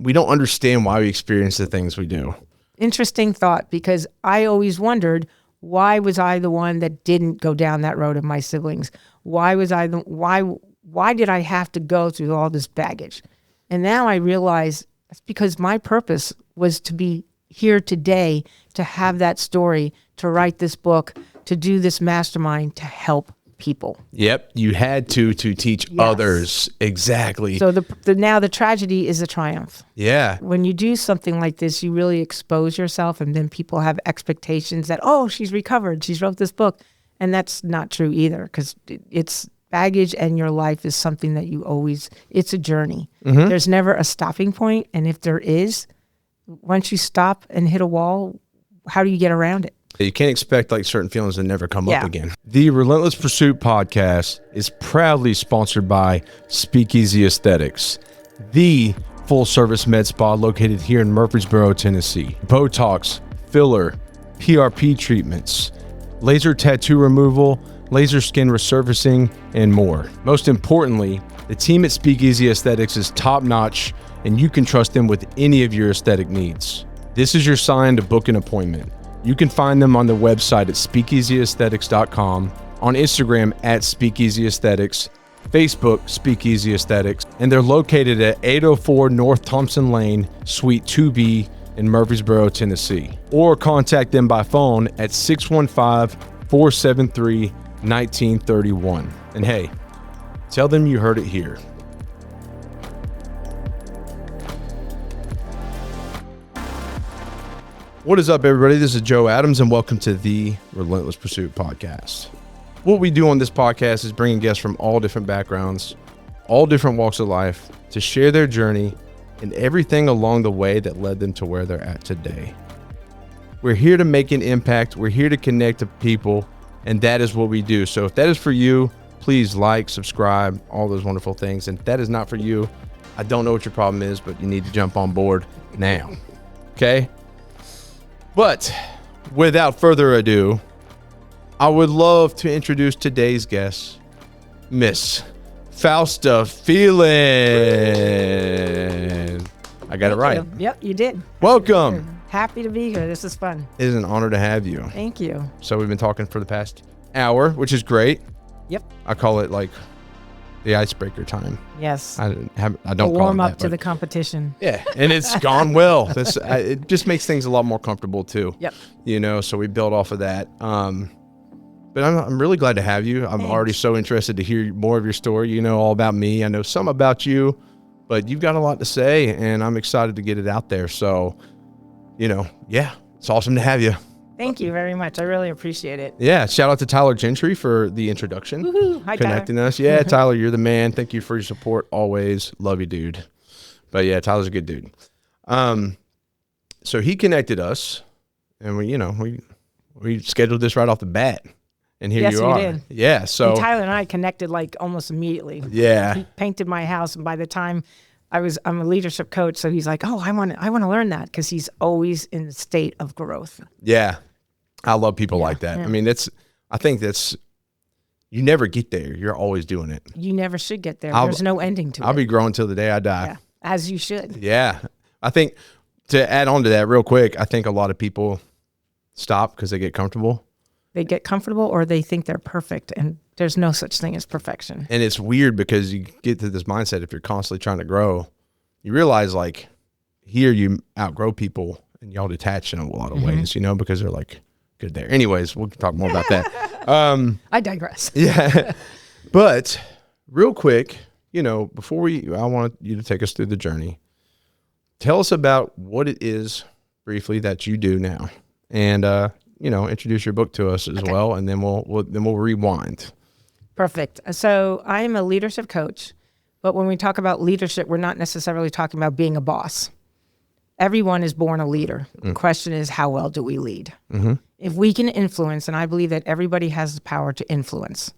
we don't understand why we experience the things we do. Interesting thought, because I always wondered, why was I the one that didn't go down that road of my siblings? Why did I have to go through all this baggage? And now I realize it's because my purpose was to be here today, to have that story, to write this book, to do this mastermind, to help people. Yep. You had to teach others. Exactly. So now the tragedy is a triumph. Yeah. When you do something like this, you really expose yourself, and then people have expectations that, oh, she's recovered, she's wrote this book. And that's not true either, because it's baggage, and your life is something that it's a journey. Mm-hmm. There's never a stopping point. And if there is, once you stop and hit a wall, how do you get around it? You can't expect like certain feelings to never come up again. The Relentless Pursuit Podcast is proudly sponsored by Speakeasy Aesthetics, the full-service med spa located here in Murfreesboro, Tennessee. Botox, filler, PRP treatments, laser tattoo removal, laser skin resurfacing, and more. Most importantly, the team at Speakeasy Aesthetics is top-notch, and you can trust them with any of your aesthetic needs. This is your sign to book an appointment. You can find them on their website at speakeasyaesthetics.com, on Instagram at Speakeasy Aesthetics, Facebook Speakeasy Aesthetics, and they're located at 804 North Thompson Lane, Suite 2B in Murfreesboro, Tennessee. Or contact them by phone at 615-473-1931. And hey, tell them you heard it here. What is up, everybody? This is Joe Adams, and welcome to the Relentless Pursuit Podcast. What we do on this podcast is bringing guests from all different backgrounds, all different walks of life, to share their journey and everything along the way that led them to where they're at today. We're here to make an impact. We're here to connect to people, and that is what we do. So if that is for you, please like, subscribe, all those wonderful things. And if that is not for you, I don't know what your problem is, but you need to jump on board now. Okay? But without further ado, I would love to introduce today's guest, Miss Fausta Phelan. I got it right. Yep, you did. Welcome. Happy to be here. This is fun. It is an honor to have you. Thank you. So we've been talking for the past hour, which is great. Yep. I call it like the icebreaker time. Yes. I don't call it warm up that, to the competition. Yeah, and it's gone well. It just makes things a lot more comfortable too. Yep. You know, so we build off of that. But I'm really glad to have you. I'm already so interested to hear more of your story. You know all about me. I know some about you, but you've got a lot to say, and I'm excited to get it out there. So, you know, yeah, it's awesome to have you. Thank you very much. I really appreciate it. Yeah, shout out to Tyler Gentry for the introduction. Woohoo. Hi, connecting Tyler. us. Yeah, Tyler, you're the man. Thank you for your support always. Love you, dude. But yeah, Tyler's a good dude. So he connected us, and we scheduled this right off the bat, and here you are. Yes, we did. Yeah. So and Tyler and I connected like almost immediately. Yeah. He painted my house, and by the time I'm a leadership coach, so he's like, oh, I want to learn that, because he's always in a state of growth. Yeah. I love people like that. Yeah. I mean, I think you never get there. You're always doing it. You never should get there. There's no ending to it. I'll be growing till the day I die. Yeah, as you should. Yeah. I think to add on to that real quick, I think a lot of people stop because they get comfortable. They get comfortable, or they think they're perfect, and there's no such thing as perfection. And it's weird because you get to this mindset, if you're constantly trying to grow, you realize like here you outgrow people and y'all detach in a lot of ways, you know, because they're like good there. Anyways, we'll talk more about that. I digress. Yeah. But real quick, you know, before I want you to take us through the journey. Tell us about what it is briefly that you do now, and introduce your book to us as well, and then we'll rewind. Perfect. So I am a leadership coach, but when we talk about leadership, we're not necessarily talking about being a boss. Everyone is born a leader. The question is, how well do we lead? Mm-hmm. If we can influence, and I believe that everybody has the power to influence.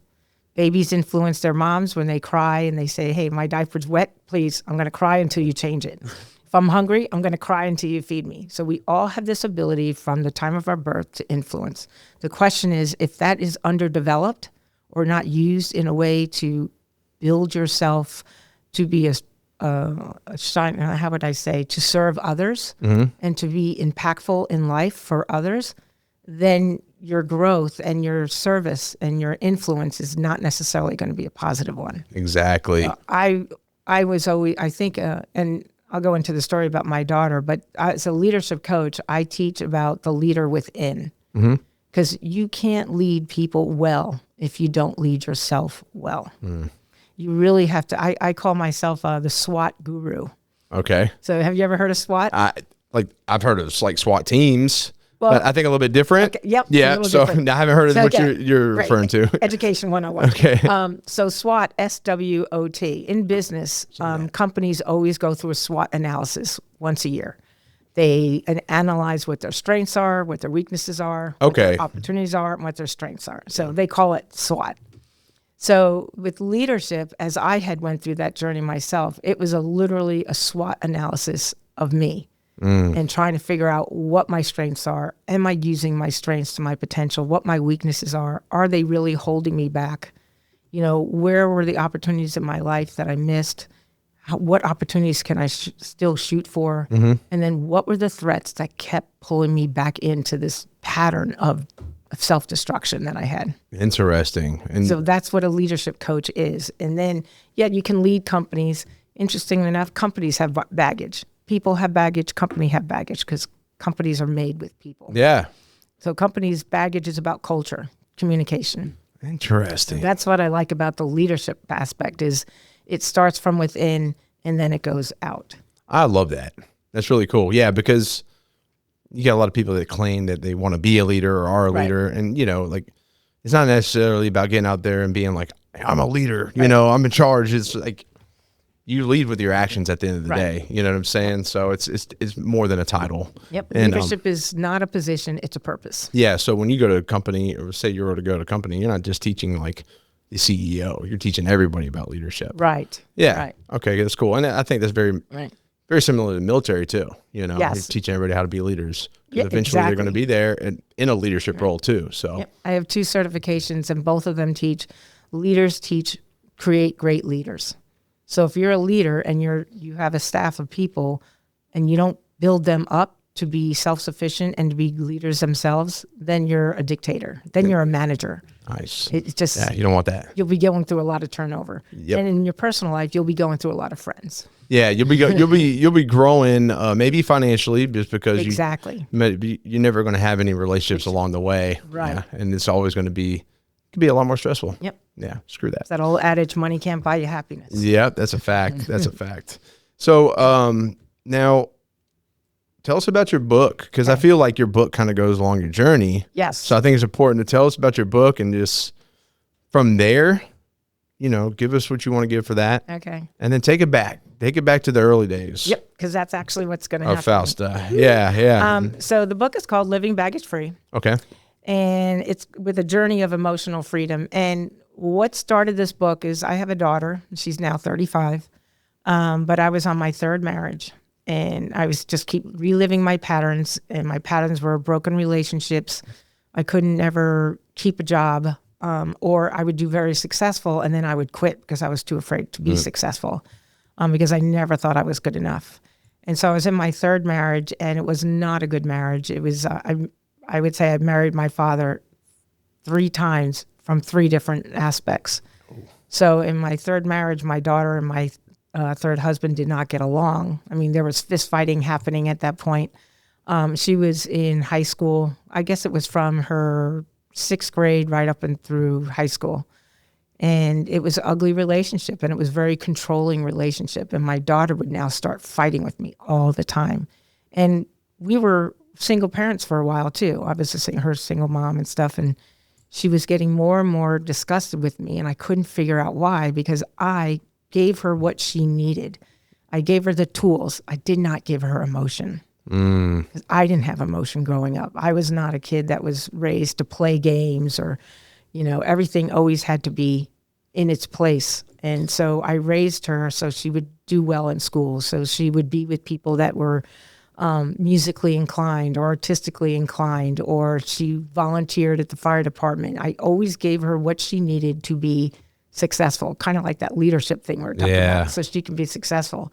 Babies influence their moms when they cry and they say, hey, my diaper's wet, please, I'm going to cry until you change it. If I'm hungry, I'm going to cry until you feed me. So we all have this ability from the time of our birth to influence. The question is, if that is underdeveloped or not used in a way to build yourself to be how would I say, to serve others and to be impactful in life for others, then your growth and your service and your influence is not necessarily going to be a positive one. Exactly. I was always, I think, and I'll go into the story about my daughter, but as a leadership coach, I teach about the leader within. Because you can't lead people well if you don't lead yourself well. You really have to. I call myself the SWAT guru. Okay. So have you ever heard of SWAT? I've heard of like SWAT teams, Well, but I think a little bit different. Okay, yep. Yeah. So I haven't heard of what you're referring to. Education 101. Okay. So SWOT, SWOT, in business, companies always go through a SWOT analysis once a year. They analyze what their strengths are, what their weaknesses are, what their opportunities are, and what their strengths are. So they call it SWOT. So with leadership, as I had went through that journey myself, it was literally a SWOT analysis of me and trying to figure out what my strengths are. Am I using my strengths to my potential? What my weaknesses are? Are they really holding me back? Where were the opportunities in my life that I missed? What opportunities can I still shoot for? And then what were the threats that kept pulling me back into this pattern of self-destruction that I had? Interesting. And so that's what a leadership coach is. And then, you can lead companies. Interestingly enough, companies have baggage. People have baggage. Company have baggage because companies are made with people. Yeah. So companies' baggage is about culture, communication. Interesting. So that's what I like about the leadership aspect is it starts from within and then it goes out. I love that. That's really cool. Yeah, because you got a lot of people that claim that they want to be a leader or are a leader. And, it's not necessarily about getting out there and being like, I'm a leader, I'm in charge. It's like you lead with your actions at the end of the day. You know what I'm saying? So it's more than a title. Yep. And, leadership is not a position. It's a purpose. Yeah. So when you go to a company or say you were to go to a company, you're not just teaching like the CEO, you're teaching everybody about leadership. Right. Yeah. Right. Okay. That's cool. And I think that's very similar to the military too. You're teaching everybody how to be leaders. Because eventually they're going to be there and in a leadership role too. So I have 2 certifications and both of them create great leaders. So if you're a leader and you have a staff of people and you don't build them up to be self-sufficient and to be leaders themselves, then you're a dictator. Then you're a manager. Nice. It's just you don't want that. You'll be going through a lot of turnover. Yep. And in your personal life, you'll be going through a lot of friends. Yeah, you'll be growing maybe financially just because you're never going to have any relationships along the way. Right. Yeah, and it's always going to be a lot more stressful. Yep. Yeah, screw that. It's that old adage, money can't buy you happiness. Yeah, that's a fact. That's a fact. So now tell us about your book, because I feel like your book kind of goes along your journey. Yes. So I think it's important to tell us about your book and just from there, give us what you want to give for that. Okay. And then take it back. Take it back to the early days. Yep, because that's actually what's going to happen. Of Fausta. Yeah. So the book is called Living Baggage Free. Okay. And it's with a journey of emotional freedom. And what started this book is I have a daughter. She's now 35. But I was on my 3rd marriage. And I was just keep reliving my patterns. And my patterns were broken relationships. I couldn't ever keep a job. Or I would do very successful. And then I would quit because I was too afraid to be successful. Because I never thought I was good enough. And so I was in my 3rd marriage, and it was not a good marriage. It was, I would say I married my father 3 times from 3 different aspects. Ooh. So in my 3rd marriage, my daughter and my 3rd husband did not get along. I mean, there was fist fighting happening at that point. She was in high school. I guess it was from her 6th grade right up and through high school. And it was an ugly relationship, and it was a very controlling relationship. And my daughter would now start fighting with me all the time. And we were single parents for a while too. I was her single mom and stuff. And she was getting more and more disgusted with me. And I couldn't figure out why, because I gave her what she needed. I gave her the tools. I did not give her emotion. Because I didn't have emotion growing up. I was not a kid that was raised to play games or, everything always had to be in its place. And so I raised her so she would do well in school. So she would be with people that were musically inclined or artistically inclined, or she volunteered at the fire department. I always gave her what she needed to be successful, kind of like that leadership thing we're talking about, so she can be successful.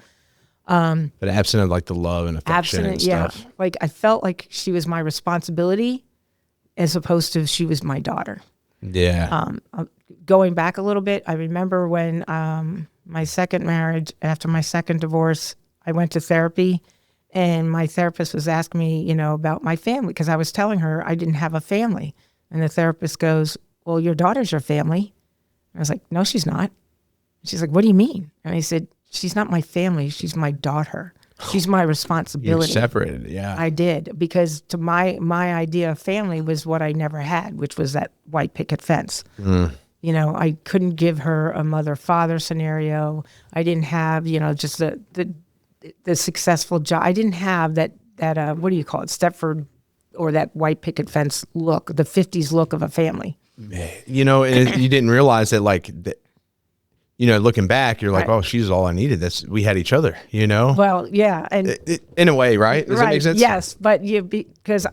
But absent of like the love and affection and stuff. Yeah. Like I felt like she was my responsibility as opposed to she was my daughter. Yeah. Going back a little bit, I remember when my second marriage, after my second divorce, I went to therapy, and my therapist was asking me, you know, about my family, because I was telling her I didn't have a family. And the therapist goes, well, your daughter's your family. I was like, no, she's not. She's like, what do you mean? And I said, she's not my family. She's my daughter. She's my responsibility. You separated it, yeah. I did, because to my idea of family was what I never had, which was that white picket fence. You know, I couldn't give her a mother-father scenario. I didn't have, you know, just the successful job. I didn't have that what do you call it, Stepford, or that white picket fence look, the 50s look of a family. You know, you didn't realize that, like, you know, looking back, you're like, right. oh, she's all I needed. We had each other, you know? Well, yeah. And in a way, right? Does that make sense? Yes. But because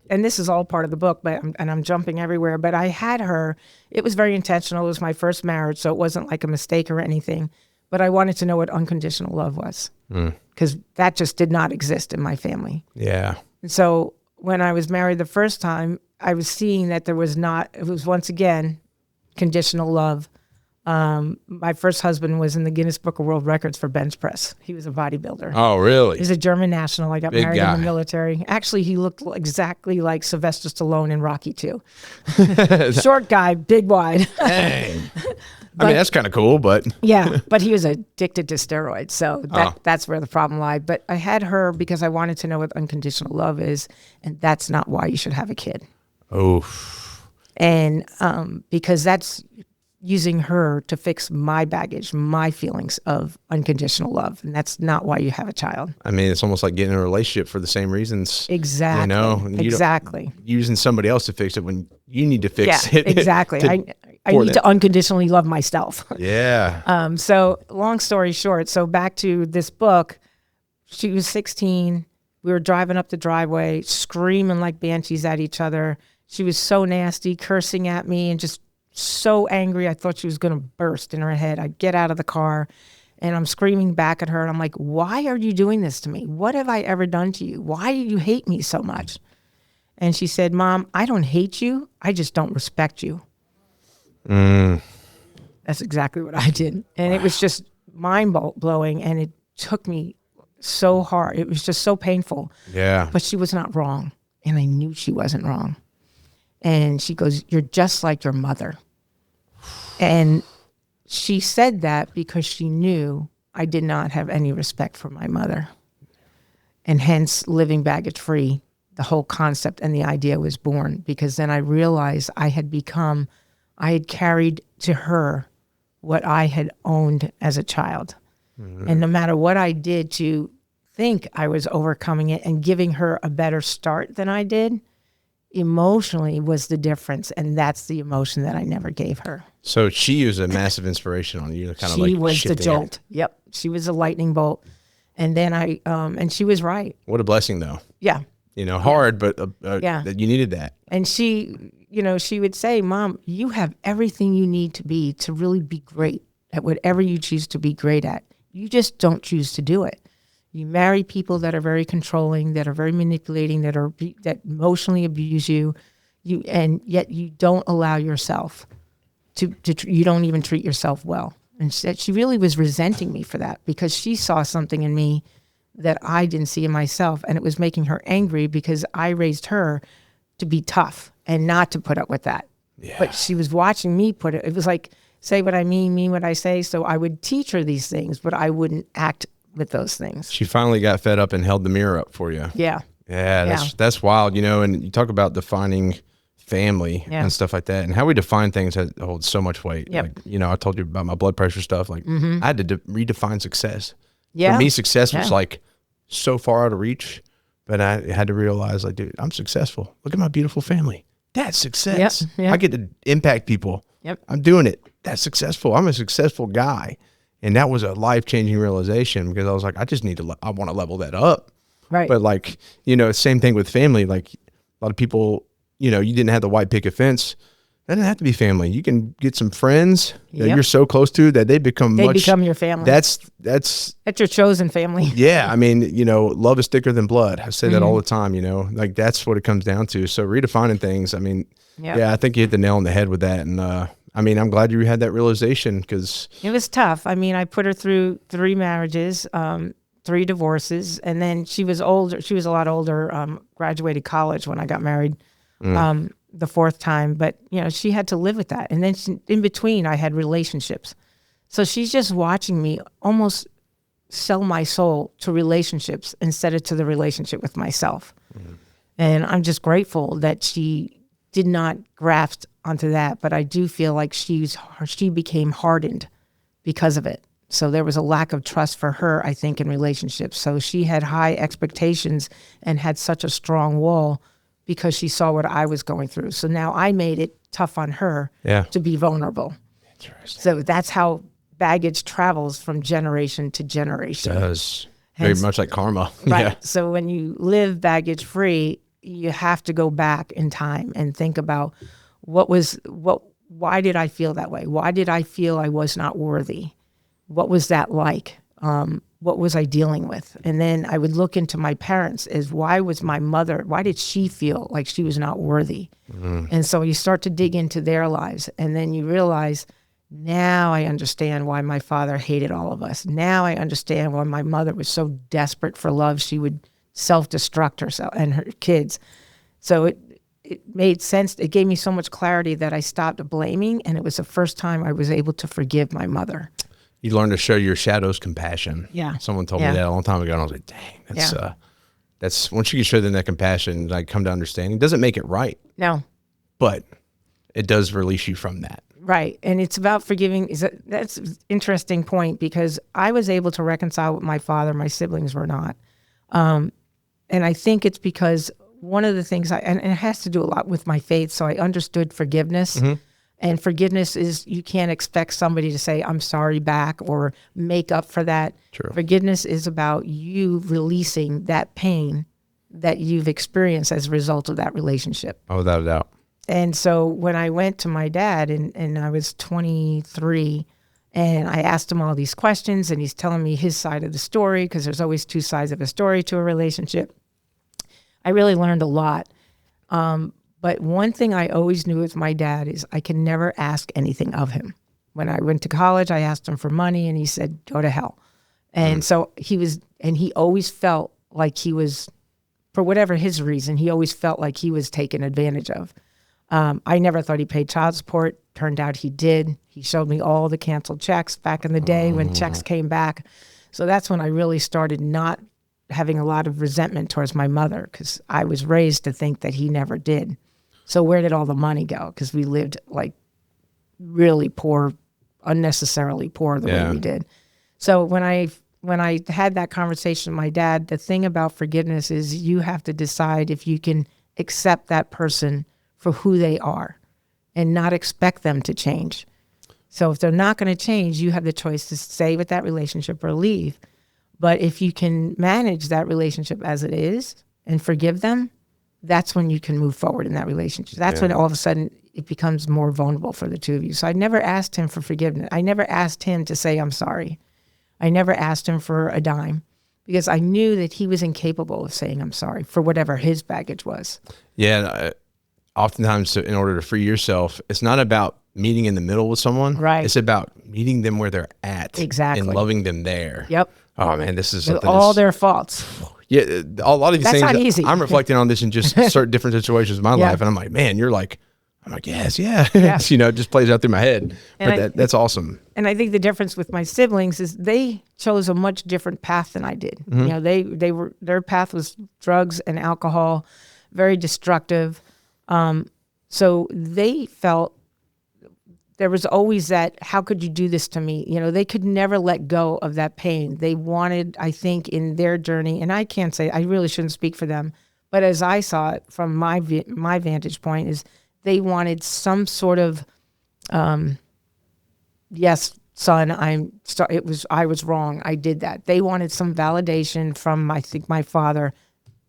and this is all part of the book, but I'm jumping everywhere, but I had her, it was very intentional. It was my first marriage, so it wasn't like a mistake or anything, but I wanted to know what unconditional love was, because that just did not exist in my family. Yeah. And so when I was married the first time, I was seeing that it was once again, conditional love. My first husband was in the Guinness Book of World Records for bench press. He was a bodybuilder. Oh, really? He's a German national. I got Big married guy. in the military. Actually, he looked exactly like Sylvester Stallone in Rocky II. Short guy, big wide. Dang. I mean, that's kind of cool, but. Yeah, but he was addicted to steroids. So that's where the problem lied. But I had her because I wanted to know what unconditional love is. And that's not why you should have a kid. Oh. And because that's using her to fix my baggage, my feelings of unconditional love. And that's not why you have a child. I mean, it's almost like getting in a relationship for the same reasons. Exactly. You know? Exactly. Using somebody else to fix it when you need to fix it. Exactly. I need to unconditionally love myself. Yeah. So long story short, so back to this book, she was 16. We were driving up the driveway, screaming like banshees at each other. She was so nasty, cursing at me, and just so angry. I thought she was going to burst in her head. I get out of the car and I'm screaming back at her. And I'm like, why are you doing this to me? What have I ever done to you? Why do you hate me so much? And she said, Mom, I don't hate you. I just don't respect you. That's exactly what I did. And it was just mind blowing. And it took me so hard. It was just so painful. Yeah. But she was not wrong. And I knew she wasn't wrong. And she goes, you're just like your mother. And she said that because she knew I did not have any respect for my mother. And hence, living baggage free, the whole concept and the idea was born, because then I realized I had carried to her what I had owned as a child. Mm-hmm. And no matter what I did to think I was overcoming it and giving her a better start than I did, emotionally was the difference, and that's the emotion that I never gave her. So she was a massive inspiration on you, kind of like she was the jolt. It. Yep, she was a lightning bolt, and then and she was right. What a blessing, though. Yeah, you know, hard, but yeah, that you needed that. And she, you know, she would say, "Mom, you have everything you need to really be great at whatever you choose to be great at. You just don't choose to do it." You marry people that are very controlling, that are very manipulating, that emotionally abuse you, and yet you don't allow yourself to you don't even treat yourself well. And she really was resenting me for that, because she saw something in me that I didn't see in myself, and it was making her angry because I raised her to be tough and not to put up with that. Yeah. But she was watching me put it. It was like, say what I mean what I say. So I would teach her these things, but I wouldn't act with those things. She finally got fed up and held the mirror up for you. Yeah. Yeah, that's wild, you know, and you talk about defining family and stuff like that, and how we define things holds so much weight. Yep. Like, you know, I told you about my blood pressure stuff. Like, I had to redefine success. Yeah. For me, success was like so far out of reach, but I had to realize, like, dude, I'm successful. Look at my beautiful family. That's success. Yep. Yep. I get to impact people. Yep. I'm doing it. That's successful. I'm a successful guy. And that was a life-changing realization, because I was like, I just need to, I want to level that up. Right. But like, you know, same thing with family. Like, a lot of people, you know, you didn't have the white picket fence That doesn't have to be family. You can get some friends that Yep. you're so close to that they become your family. That's your chosen family. yeah. I mean, love is thicker than blood. I say that all Mm-hmm. the time, like that's what it comes down to. So redefining things. I mean, Yep. yeah, I think you hit the nail on the head with that. And, I mean, I'm glad you had that realization because It was tough. I mean, I put her through 3 marriages, 3 divorces, and then she was older. She was a lot older, graduated college when I got married the 4th time. But, she had to live with that. And then in between, I had relationships. So she's just watching me almost sell my soul to relationships instead of to the relationship with myself. Mm-hmm. And I'm just grateful that she did not graft onto that. But I do feel like she became hardened because of it. So there was a lack of trust for her, I think, in relationships. So she had high expectations and had such a strong wall because she saw what I was going through. So now I made it tough on her to be vulnerable. Interesting. So that's how baggage travels from generation to generation. It does. Very much like karma. Right. Yeah. So when you live baggage free, you have to go back in time and think about why did I feel that way? Why did I feel I was not worthy? What was that like? What was I dealing with? And then I would look into my parents as why did she feel like she was not worthy? Mm. And so you start to dig into their lives, and then you realize, now I understand why my father hated all of us. Now I understand why my mother was so desperate for love, she would self-destruct herself and her kids. So it made sense. It gave me so much clarity that I stopped blaming, and it was the first time I was able to forgive my mother. You learn to show your shadows compassion. Yeah. Someone told me that a long time ago, and I was like, dang, that's once you can show them that compassion, like come to understanding. It doesn't make it right. No. But it does release you from that. Right. And it's about forgiving. That's an interesting point because I was able to reconcile with my father. My siblings were not. And I think it's because one of the things and it has to do a lot with my faith. So I understood forgiveness. Mm-hmm. And forgiveness is, you can't expect somebody to say, I'm sorry back or make up for that. True. Forgiveness is about you releasing that pain that you've experienced as a result of that relationship. Oh, without a doubt. And so when I went to my dad and I was 23 and I asked him all these questions and he's telling me his side of the story, because there's always 2 sides of a story to a relationship, I really learned a lot. But one thing I always knew with my dad is I can never ask anything of him. When I went to college, I asked him for money and he said, go to hell. And so he always felt like he was, for whatever his reason, he always felt like he was taken advantage of. I never thought he paid child support. Turned out he did. He showed me all the canceled checks back in the day when checks came back. So that's when I really started not having a lot of resentment towards my mother, because I was raised to think that he never did. So where did all the money go? Because we lived like really poor, unnecessarily poor the way we did. So when I had that conversation with my dad, the thing about forgiveness is you have to decide if you can accept that person for who they are and not expect them to change. So if they're not going to change, you have the choice to stay with that relationship or leave. But if you can manage that relationship as it is and forgive them, that's when you can move forward in that relationship. That's when all of a sudden it becomes more vulnerable for the 2 of you. So I never asked him for forgiveness. I never asked him to say, I'm sorry. I never asked him for a dime because I knew that he was incapable of saying I'm sorry for whatever his baggage was. Yeah. Oftentimes, in order to free yourself, it's not about meeting in the middle with someone. Right. It's about meeting them where they're at. Exactly. And loving them there. Yep. Oh, man, this is with all their faults. Yeah, a lot of these That's things. not easy. I'm reflecting on this in just certain different situations in my life, and I'm like, man, you're like, I'm like, yes. It just plays out through my head. But that's awesome. And I think the difference with my siblings is they chose a much different path than I did. Mm-hmm. Their path was drugs and alcohol, very destructive. So they felt there was always that, how could you do this to me? They could never let go of that pain. They wanted, I think, in their journey, and I can't say, I really shouldn't speak for them, but as I saw it from my vantage point, is they wanted some sort of, yes, son, I was wrong. I did that. They wanted some validation from, I think, my father,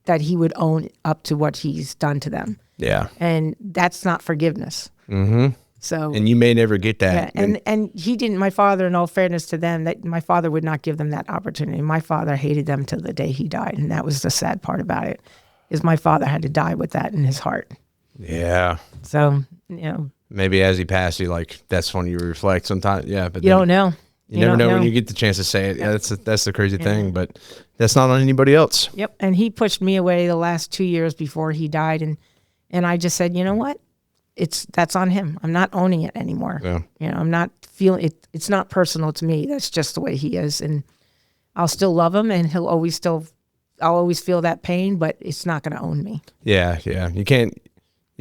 that he would own up to what he's done to them. Yeah. And that's not forgiveness. Mm-hmm. So, and you may never get that. Yeah, and he didn't, my father, in all fairness to them, that my father would not give them that opportunity. My father hated them till the day he died. And that was the sad part about it, is my father had to die with that in his heart. Yeah. So, you know. Maybe as he passed, you like, that's when you reflect sometimes. Yeah. But you don't know. You never know when you get the chance to say it. Yeah, that's the crazy thing, but that's not on anybody else. Yep. And he pushed me away the last 2 years before he died. And I just said, you know what? That's on him. I'm not owning it anymore. Yeah. You know, I'm not feeling it. It's not personal to me. That's just the way he is. And I'll still love him, and I'll always feel that pain, but it's not going to own me. Yeah. Yeah. You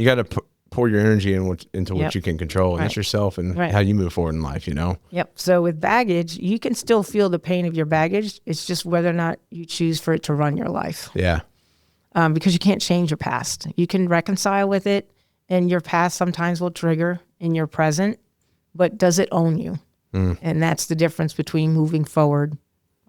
got to pour your energy into what you can control, and that's yourself and how you move forward in life, you know? Yep. So with baggage, you can still feel the pain of your baggage. It's just whether or not you choose for it to run your life. Yeah. Because you can't change your past. You can reconcile with it, and your past sometimes will trigger in your present, but does it own you? And that's the difference between moving forward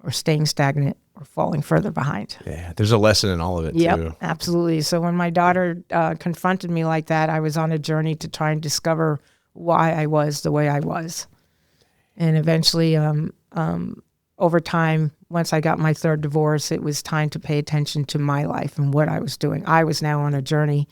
or staying stagnant or falling further behind. Yeah, there's a lesson in all of it, too. Absolutely. So when my daughter confronted me like that, I was on a journey to try and discover why I was the way I was. And eventually, over time, once I got my third divorce, it was time to pay attention to my life and what I was doing. I was now on a journey.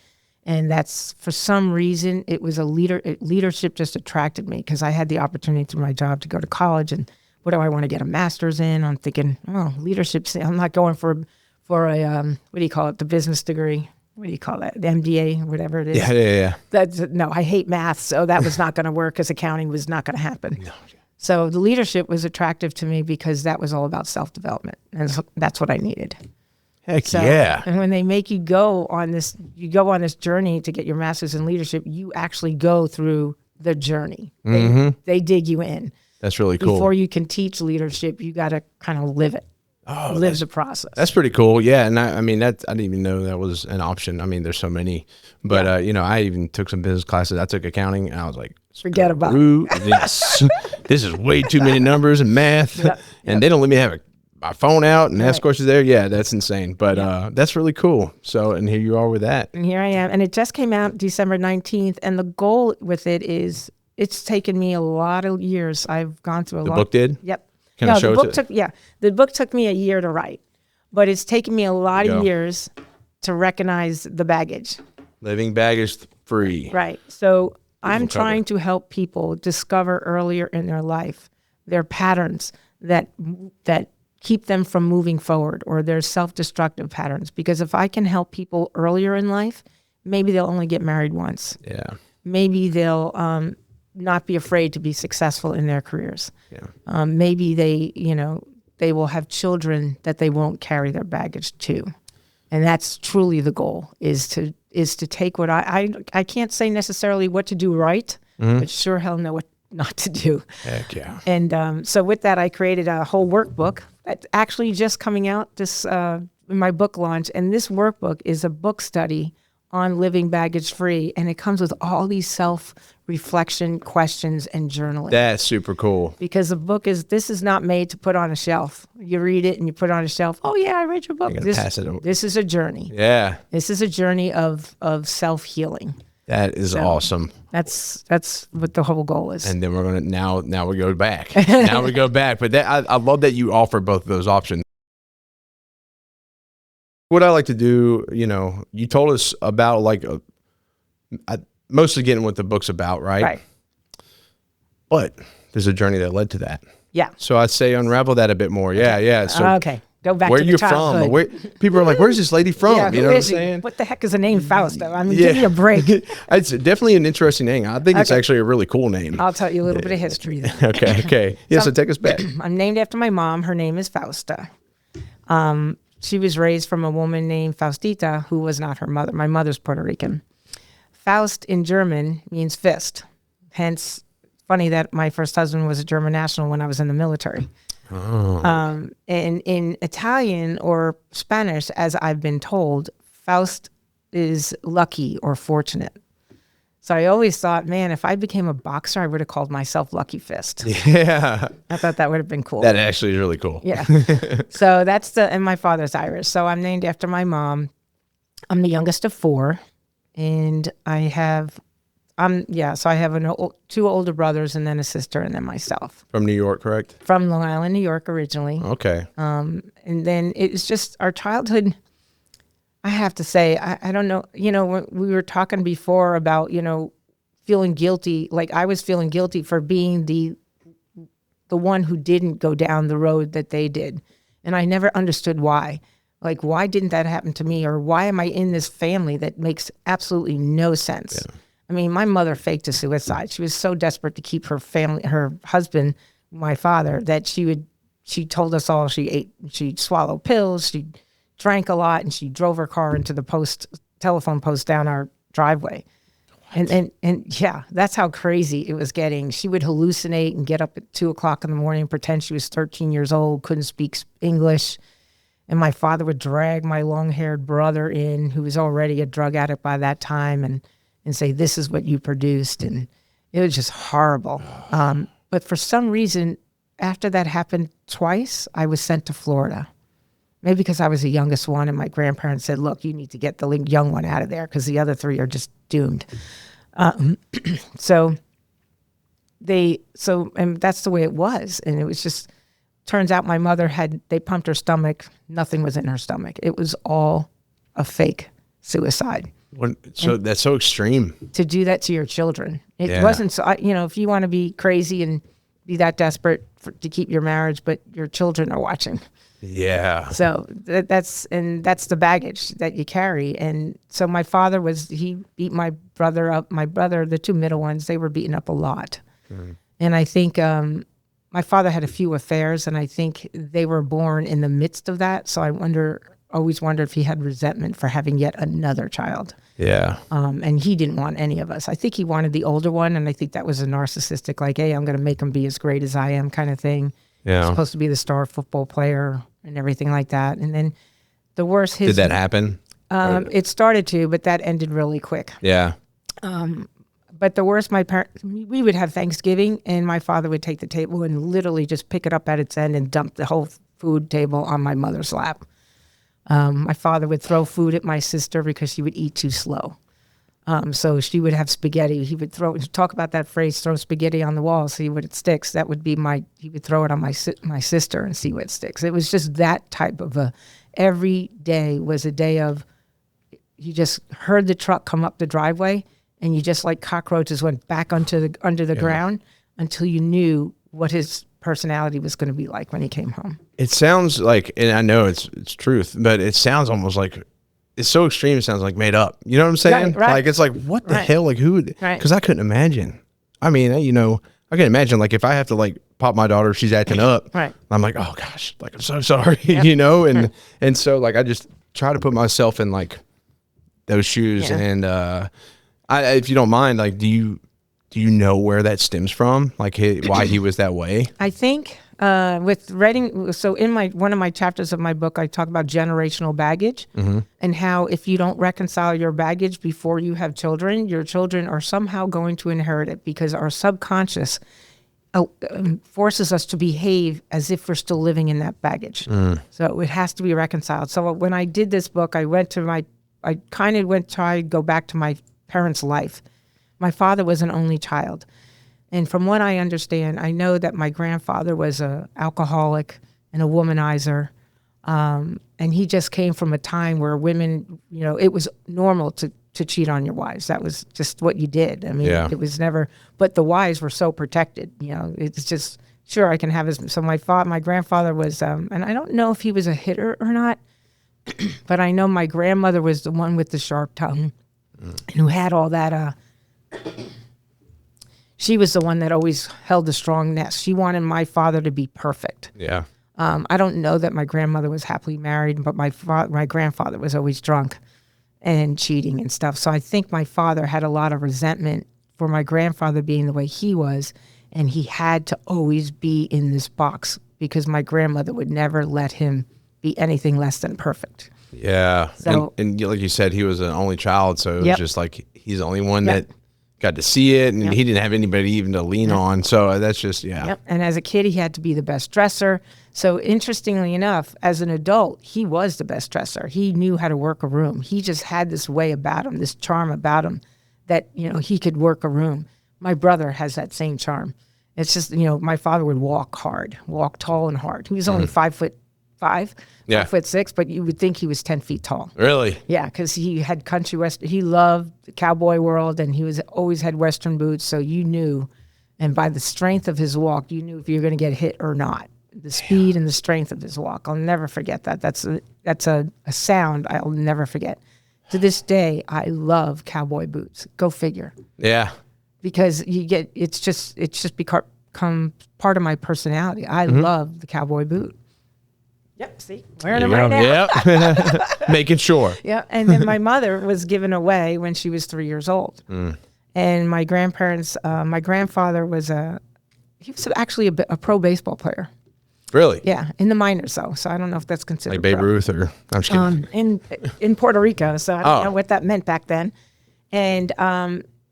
And that's, for some reason, it was leadership just attracted me, because I had the opportunity through my job to go to college. And what do I want to get a master's in? I'm thinking, leadership. I'm not going for a, what do you call it? The business degree. What do you call that? The MBA, whatever it is. Yeah. No, I hate math. So that was not going to work, because accounting was not going to happen. No. So the leadership was attractive to me because that was all about self-development. And that's what I needed. Heck yeah. And when they make you go on this journey to get your master's in leadership, you actually go through the journey. They dig you in. That's really cool. Before you can teach leadership, you got to kind of live it. Live the process. That's pretty cool. Yeah. And I didn't even know that was an option. I mean, there's so many, but I even took some business classes. I took accounting, and I was like, forget about it. This is way too many numbers and math. And they don't let me have my phone out and ask questions there. Yeah, that's insane. But that's really cool. So, and here you are with that. And here I am. And it just came out December 19th. And the goal with it is, it's taken me a lot of years. I've gone through a lot. The book did? Yep. The book took me a year to write, but it's taken me a lot of years to recognize the baggage. Living baggage free. Right. So I'm trying to help people discover earlier in their life their patterns that keep them from moving forward, or their self-destructive patterns. Because if I can help people earlier in life, maybe they'll only get married once. Yeah. Maybe they'll not be afraid to be successful in their careers. Yeah. Maybe they will have children that they won't carry their baggage to. And that's truly the goal, is to take what I can't say necessarily what to do right, but sure hell know what not to do. Heck yeah. And so with that, I created a whole workbook that's actually just coming out in my book launch. And this workbook is a book study on living baggage free. And it comes with all these self-reflection questions and journaling. That's super cool. Because this is not made to put on a shelf. You read it and you put it on a shelf. Oh yeah, I read your book. This is a journey. Yeah. This is a journey of self-healing. That is awesome. That's what the whole goal is. And then we're going to, now we go back. Now we go back. But I love that you offer both of those options. What I like to do, you told us about mostly getting what the book's about, right? Right. But there's a journey that led to that. Yeah. So I'd say unravel that a bit more. Yeah, yeah. So okay. Go back where to you're childhood. from. People are like, where's this lady from? Yeah, you know what I'm saying? What the heck is the name Fausta? I mean, give me a break. It's definitely an interesting name. I think it's actually a really cool name. I'll tell you a little bit of history then. Okay. Yeah, so take us back. I'm named after my mom. Her name is Fausta. She was raised from a woman named Faustita, who was not her mother. My mother's Puerto Rican. Faust in German means fist. Hence, funny that my first husband was a German national when I was in the military. Oh. And in Italian or Spanish, as I've been told, Faust is lucky or fortunate. So I always thought, man, if I became a boxer, I would have called myself Lucky Fist. Yeah. I thought that would have been cool. That actually is really cool. Yeah. So and my father's Irish. So I'm named after my mom. I'm the youngest of four. and I have, so I have two older brothers and then a sister and then myself. From New York, correct? From Long Island, New York originally. Okay. And then it's just our childhood. I have to say, I don't know, when we were talking before about, feeling guilty, like I was feeling guilty for being the one who didn't go down the road that they did. And I never understood why. Like, why didn't that happen to me? Or why am I in this family that makes absolutely no sense? Yeah. I mean, my mother faked a suicide. She was so desperate to keep her family, her husband, my father, that she told us all she'd swallow pills, she drank a lot, and she drove her car into the telephone post down our driveway. And yeah, that's how crazy it was getting. She would hallucinate and get up at 2:00 in the morning and pretend she was 13 years old, couldn't speak English. And my father would drag my long-haired brother in, who was already a drug addict by that time, and say, this is what you produced. And it was just horrible. But for some reason, after that happened twice, I was sent to Florida. Maybe because I was the youngest one, and my grandparents said, look, you need to get the young one out of there because the other three are just doomed. And that's the way it was. And it was just, turns out my mother they pumped her stomach. Nothing was in her stomach. It was all a fake suicide. That's so extreme. To do that to your children. It wasn't, so if you want to be crazy and be that desperate to keep your marriage, but your children are watching. Yeah. So that's the baggage that you carry. And so my father he beat my brother up. My brother, the two middle ones, they were beaten up a lot. Mm. And I think my father had a few affairs, and I think they were born in the midst of that. So I always wonder if he had resentment for having yet another child. Yeah. And he didn't want any of us. I think he wanted the older one, and I think that was a narcissistic, like, hey, I'm going to make him be as great as I am kind of thing. Yeah. He's supposed to be the star football player and everything like that. And then the worst... Did that happen? It started to, but that ended really quick. Yeah. But the worst, we would have Thanksgiving, and my father would take the table and literally just pick it up at its end and dump the whole food table on my mother's lap. My father would throw food at my sister because she would eat too slow. So she would have spaghetti. He would talk about that phrase, throw spaghetti on the wall, see what it sticks. That would be he would throw it on my sister and see what sticks. It was just that type of every day was a day of, you just heard the truck come up the driveway, and you just like cockroaches went back under the ground until you knew what his personality was going to be like when he came home. It sounds like, and I know it's truth, but it sounds almost like, it's so extreme, it sounds like made up. You know what I'm saying? Right. Like, it's like, what the hell? Like, who would, because I couldn't imagine. I mean, I can imagine, like, if I have to, like, pop my daughter, she's acting up. Right. I'm like, oh gosh, like, I'm so sorry, and so, like, I just try to put myself in, like, those shoes. Yeah. And if you don't mind, like, do you know where that stems from? Like, why he was that way? I think with writing, so in one of my chapters of my book, I talk about generational baggage, mm-hmm. and how if you don't reconcile your baggage before you have children, your children are somehow going to inherit it, because our subconscious forces us to behave as if we're still living in that baggage. Mm. So it has to be reconciled. So when I did this book, I kind of tried to go back to my parents' life. My father was an only child. And from what I understand, I know that my grandfather was an alcoholic and a womanizer. And he just came from a time where women, it was normal to cheat on your wives. That was just what you did. I mean, It was never, but the wives were so protected. It's just, sure, I can have his, so my grandfather was, and I don't know if he was a hitter or not, but I know my grandmother was the one with the sharp tongue, and who had all that, she was the one that always held the strong nest. She wanted my father to be perfect. Yeah. I don't know that my grandmother was happily married, but my grandfather was always drunk and cheating and stuff. So I think my father had a lot of resentment for my grandfather being the way he was, and he had to always be in this box because my grandmother would never let him be anything less than perfect. Yeah. So, and like you said, he was an only child, so it was just like he's the only one that got to see it, and he didn't have anybody even to lean on. So that's just, Yep. And as a kid, he had to be the best dresser. So interestingly enough, as an adult, he was the best dresser. He knew how to work a room. He just had this way about him, this charm about him that, he could work a room. My brother has that same charm. It's just, my father would walk hard, walk tall and hard. He was only 5'5", 5'6", but you would think he was 10 feet tall. Really? Yeah, because he had country western. He loved the cowboy world, and he always had Western boots. So you knew, and by the strength of his walk, you knew if you were going to get hit or not. The speed and the strength of his walk. I'll never forget that. That's a sound I'll never forget. To this day, I love cowboy boots. Go figure. Yeah. Because it's just become part of my personality. I love the cowboy boot. Yep, see, wearing them right now. Yep. Making sure. Yeah, and then my mother was given away when she was 3 years old. And my grandparents, my grandfather was actually a pro baseball player. Really? Yeah, in the minors though. So I don't know if that's considered like Babe Ruth or I'm just kidding. In Puerto Rico. So I don't know what that meant back then. And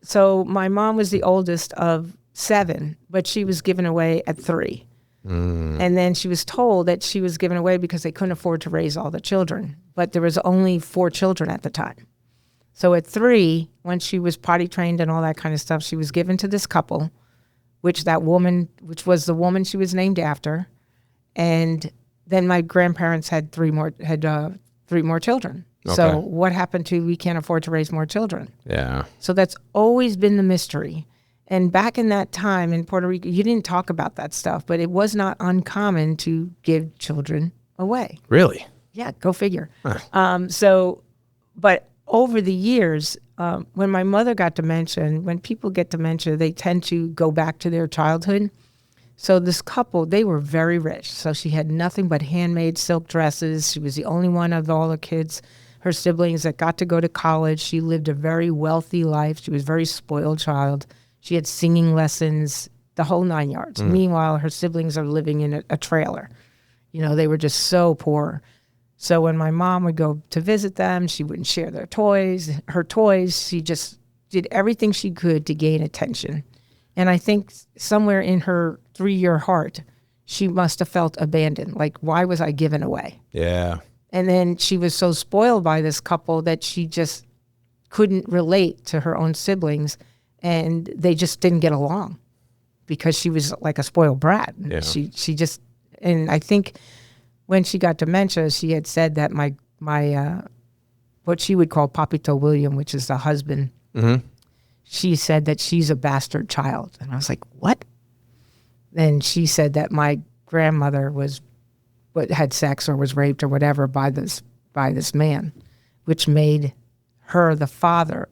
so my mom was the oldest of 7, but she was given away at 3. And then she was told that she was given away because they couldn't afford to raise all the children. But there was only 4 children at the time. So at 3, when she was potty trained and all that kind of stuff, she was given to this couple, which was the woman she was named after. And then my grandparents had 3 more children. Okay. So what happened to we can't afford to raise more children? Yeah. So that's always been the mystery. And back in that time in Puerto Rico, you didn't talk about that stuff, but it was not uncommon to give children away. Really? Yeah, go figure. Huh. But over the years, when my mother got dementia, and when people get dementia, they tend to go back to their childhood. So this couple, they were very rich. So she had nothing but handmade silk dresses. She was the only one of all the kids, her siblings, that got to go to college. She lived a very wealthy life. She was a very spoiled child. She had singing lessons, the whole 9 yards. Meanwhile, her siblings are living in a trailer. They were just so poor. So when my mom would go to visit them, she wouldn't share her toys. She just did everything she could to gain attention. And I think somewhere in her 3-year heart, she must have felt abandoned. Like, why was I given away? Yeah. And then she was so spoiled by this couple that she just couldn't relate to her own siblings, and they just didn't get along because she was like a spoiled brat. Yeah. She just, and I think when she got dementia, she had said that my what she would call Papito William, which is the husband, she said that she's a bastard child. And I was like, what? Then she said that my grandmother had sex or was raped or whatever by this man, which made her the father,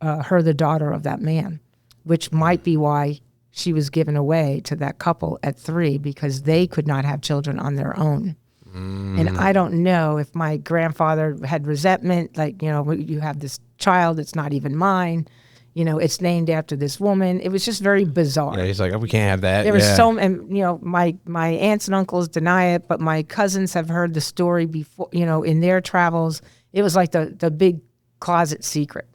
her the daughter of that man, which might be why she was given away to that couple at 3, because they could not have children on their own. And I don't know if my grandfather had resentment, like, you have this child, it's not even mine. It's named after this woman. It was just very bizarre. Yeah, he's like, oh, we can't have that. There was my aunts and uncles deny it, but my cousins have heard the story before, in their travels. It was like the big closet secret.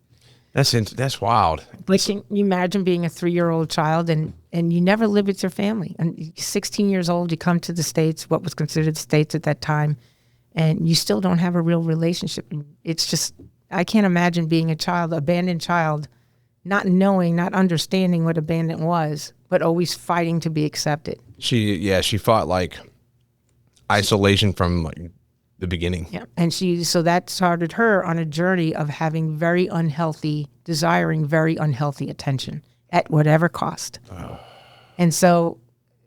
That's wild. But can you imagine being a 3-year-old child and you never live with your family? And 16 years old, you come to the States, what was considered the States at that time, and you still don't have a real relationship. It's just, I can't imagine being abandoned child, not knowing, not understanding what abandonment was, but always fighting to be accepted. She fought like isolation from like the beginning. Yeah. And so that started her on a journey of desiring very unhealthy attention at whatever cost. Oh. And so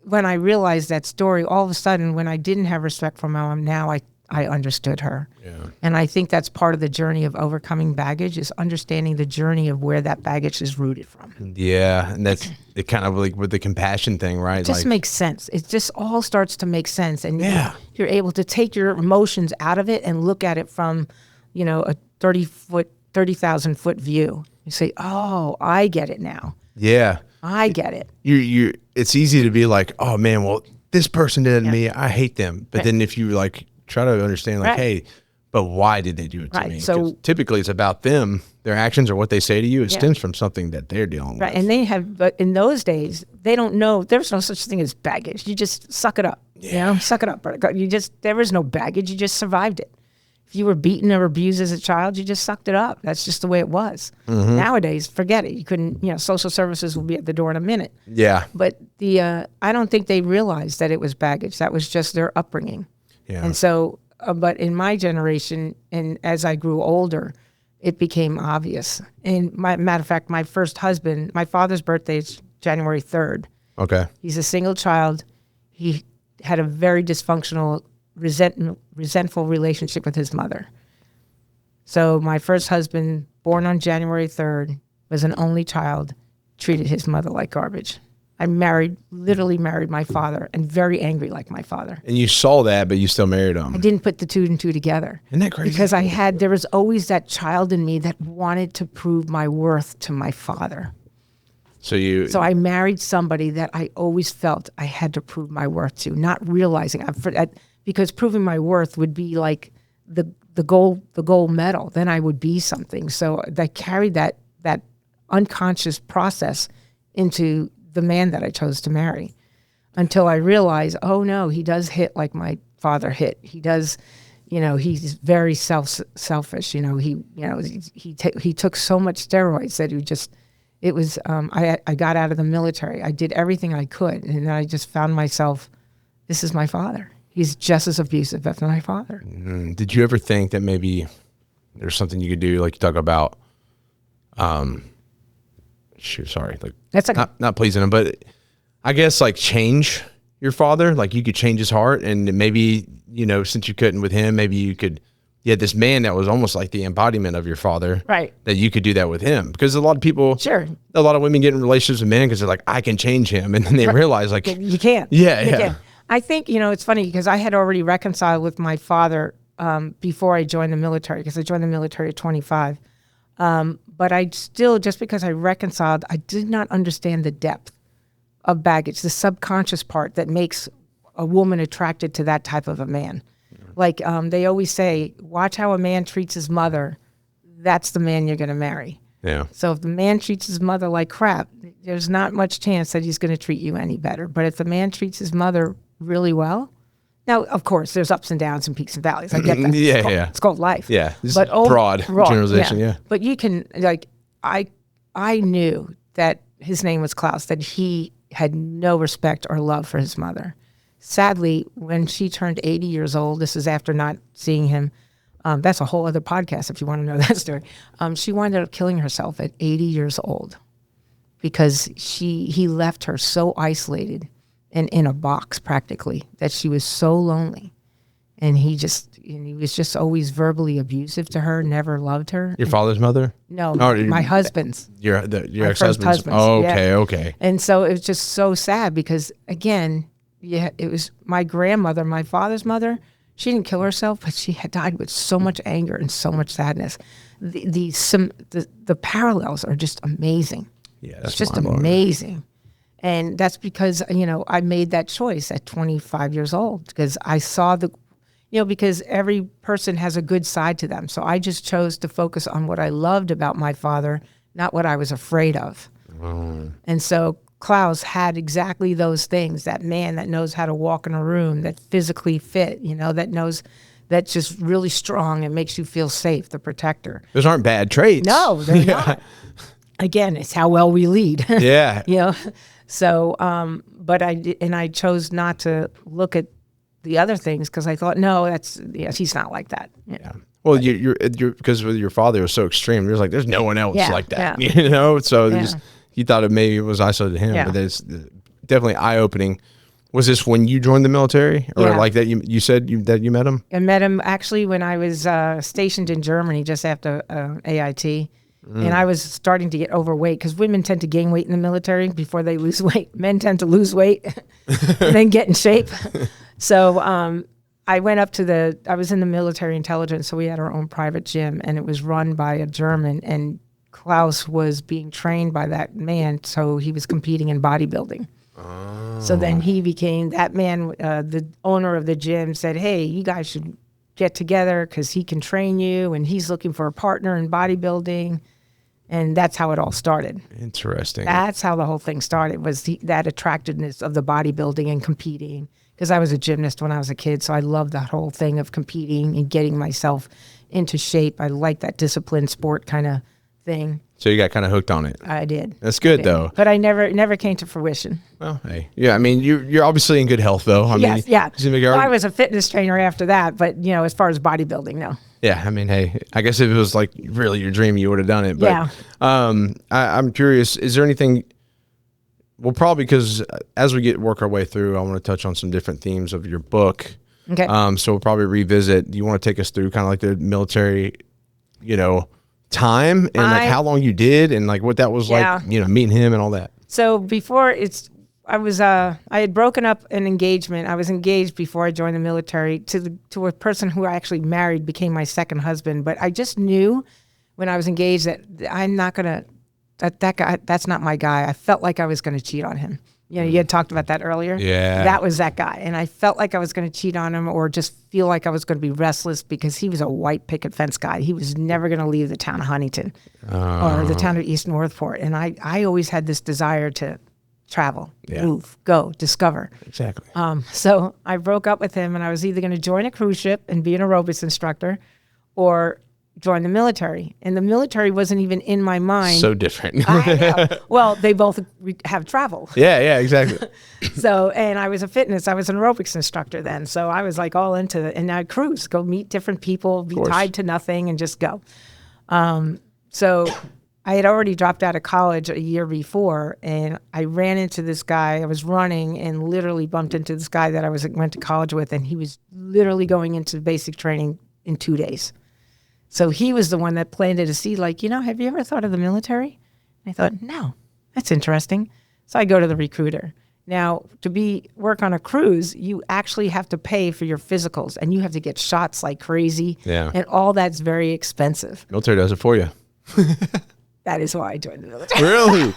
when I realized that story, all of a sudden, when I didn't have respect for my mom, now I understood her. Yeah. And I think that's part of the journey of overcoming baggage, is understanding the journey of where that baggage is rooted from. Yeah. And that's it, kind of like with the compassion thing, right? It just makes sense. It just all starts to make sense. And you're able to take your emotions out of it and look at it from, a 30,000 foot view. You say, oh, I get it now. Yeah. I get it. It's easy to be like, oh man, well, this person did it to me. I hate them. But then if you like try to understand, like, hey, But why did they do it to Right. me? So 'cause typically it's about them, their actions or what they say to you. It stems from something that they're dealing right. with. And they have, but in those days, they don't know. There's no such thing as baggage. You just suck it up. You know, suck it up. There was no baggage. You just survived it. If you were beaten or abused as a child, you just sucked it up. That's just the way it was. Nowadays, forget it. You couldn't, social services will be at the door in a minute. Yeah. But I don't think they realized that it was baggage. That was just their upbringing. Yeah. And so, but in my generation, and as I grew older, it became obvious. And matter of fact, my first husband, my father's birthday is January 3rd. Okay. He's a single child. He had a very dysfunctional, resentful relationship with his mother. So my first husband, born on January 3rd, was an only child, treated his mother like garbage. I literally married my father, and very angry like my father. And you saw that, but you still married him. I didn't put the two and two together. Isn't that crazy? Because there was always that child in me that wanted to prove my worth to my father. So I married somebody that I always felt I had to prove my worth to, not realizing because proving my worth would be like the gold medal. Then I would be something. So I carried that unconscious process into the man that I chose to marry, until I realized, oh no, he does hit like my father hit. He does, he's very selfish. He took so much steroids that it was. I got out of the military. I did everything I could, and then I just found myself, this is my father. He's just as abusive as my father. Did you ever think that maybe there's something you could do, like you talk about? Like that's okay. not pleasing him, but I guess like change your father. Like you could change his heart, and maybe since you couldn't with him, maybe you had this man that was almost like the embodiment of your father, right? That you could do that with him, because a lot of people, a lot of women get in relationships with men because they're like, I can change him, and then they realize like you can't. Yeah. Can't. I think it's funny because I had already reconciled with my father before I joined the military, because I joined the military at 25. But I still, just because I reconciled, I did not understand the depth of baggage, the subconscious part that makes a woman attracted to that type of a man. Like they always say, watch how a man treats his mother. That's the man you're going to marry. Yeah. So if the man treats his mother like crap, there's not much chance that he's going to treat you any better. But if the man treats his mother really well, now, of course, there's ups and downs and peaks and valleys. I get that. It's called life. Yeah. But broad generalization, yeah. But you can, I knew that his name was Klaus, that he had no respect or love for his mother. Sadly, when she turned 80 years old, this is after not seeing him. That's a whole other podcast if you want to know that story. She wound up killing herself at 80 years old because he left her so isolated and in a box practically, that she was so lonely. And he was just always verbally abusive to her, never loved her. Your father's mother? No, my husband's. Your ex-husband's? Oh, okay, okay. And so it was just so sad because, again, it was my grandmother, my father's mother. She didn't kill herself, but she had died with so much anger and so much sadness. The parallels are just amazing. Yeah, that's it's just amazing. And that's because, I made that choice at 25 years old because I saw because every person has a good side to them. So I just chose to focus on what I loved about my father, not what I was afraid of. And so Klaus had exactly those things, that man that knows how to walk in a room, that physically fit, that's just really strong and makes you feel safe, the protector. Those aren't bad traits. No, they're not. Again, it's how well we lead. Yeah. So, but I chose not to look at the other things because I thought, no, he's not like that. Yeah. Well, you're because with your father was so extreme. There's there's no one else like that. Yeah. So you thought maybe it was isolated to him, but it's definitely eye opening. Was this when you joined the military, or like that? You said that you met him. I met him actually when I was stationed in Germany just after AIT. And I was starting to get overweight because women tend to gain weight in the military before they lose weight. Men tend to lose weight and then get in shape. So I went up I was in the military intelligence, so we had our own private gym, and it was run by a German, and Klaus was being trained by that man, so he was competing in bodybuilding. So then he became that man, the owner of the gym said, hey, you guys should get together because he can train you and he's looking for a partner in bodybuilding. And that's how it all started. Interesting. That's how the whole thing started, was that attractiveness of the bodybuilding and competing. Because I was a gymnast when I was a kid, so I loved that whole thing of competing and getting myself into shape. I like that discipline sport kind of thing. So you got kind of hooked on it. I did. That's good, though. But I never came to fruition. Well, hey. Yeah, I mean, you're obviously in good health, though. Yes, yeah. Well, I was a fitness trainer after that, but, as far as bodybuilding, no. Yeah, I mean, hey, I guess if it was like really your dream, you would have done it. But, yeah. I'm curious, is there anything, well, probably because as we work our way through, I want to touch on some different themes of your book. Okay. So we'll probably revisit. Do you want to take us through kind of like the military, time and like how long you did and like what that was like, meeting him and all that? So before I had broken up an engagement. I was engaged before I joined the military to a person who I actually married, became my second husband. But I just knew when I was engaged that I'm not going to, that guy, that's not my guy. I felt like I was going to cheat on him. You had talked about that earlier. Yeah. That was that guy. And I felt like I was going to cheat on him or just feel like I was going to be restless because he was a white picket fence guy. He was never going to leave the town of Huntington or the town of East Northport. And I always had this desire to travel, move, go, discover. Exactly. So I broke up with him and I was either going to join a cruise ship and be an aerobics instructor or join the military. And the military wasn't even in my mind. So different. I know. Well, they both have travel. Yeah, exactly. So, and I was an aerobics instructor then. So I was like all into it. And I'd cruise, go meet different people, be tied to nothing and just go. So I had already dropped out of college a year before and I ran into this guy. I was running and literally bumped into this guy that I went to college with. And he was literally going into basic training in 2 days. So he was the one that planted a seed like, have you ever thought of the military? And I thought, no, that's interesting. So I go to the recruiter. Now, to work on a cruise, you actually have to pay for your physicals and you have to get shots like crazy. Yeah. And all that's very expensive. Military does it for you. That is why I joined the military. Really?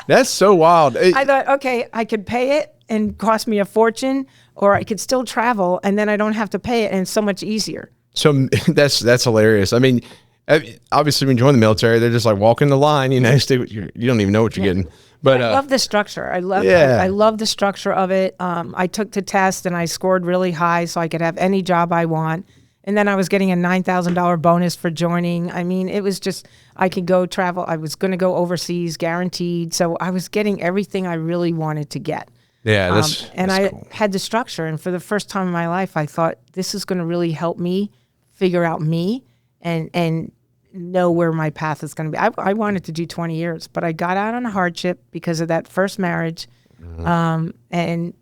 That's so wild. I thought, okay, I could pay it and cost me a fortune, or I could still travel and then I don't have to pay it and it's so much easier. So that's hilarious. I mean, obviously when you join the military, they're just like walking the line, you don't even know what you're getting. But I love the structure. I love the structure of it. I took the test and I scored really high so I could have any job I want. And then I was getting a $9,000 bonus for joining. I mean, it was just, I could go travel. I was going to go overseas guaranteed. So I was getting everything I really wanted to get. Yeah, that's cool. Had the structure. And for the first time in my life, I thought this is going to really help me figure out me and know where my path is going to be. I wanted to do 20 years, but I got out on a hardship because of that first marriage. Mm-hmm. And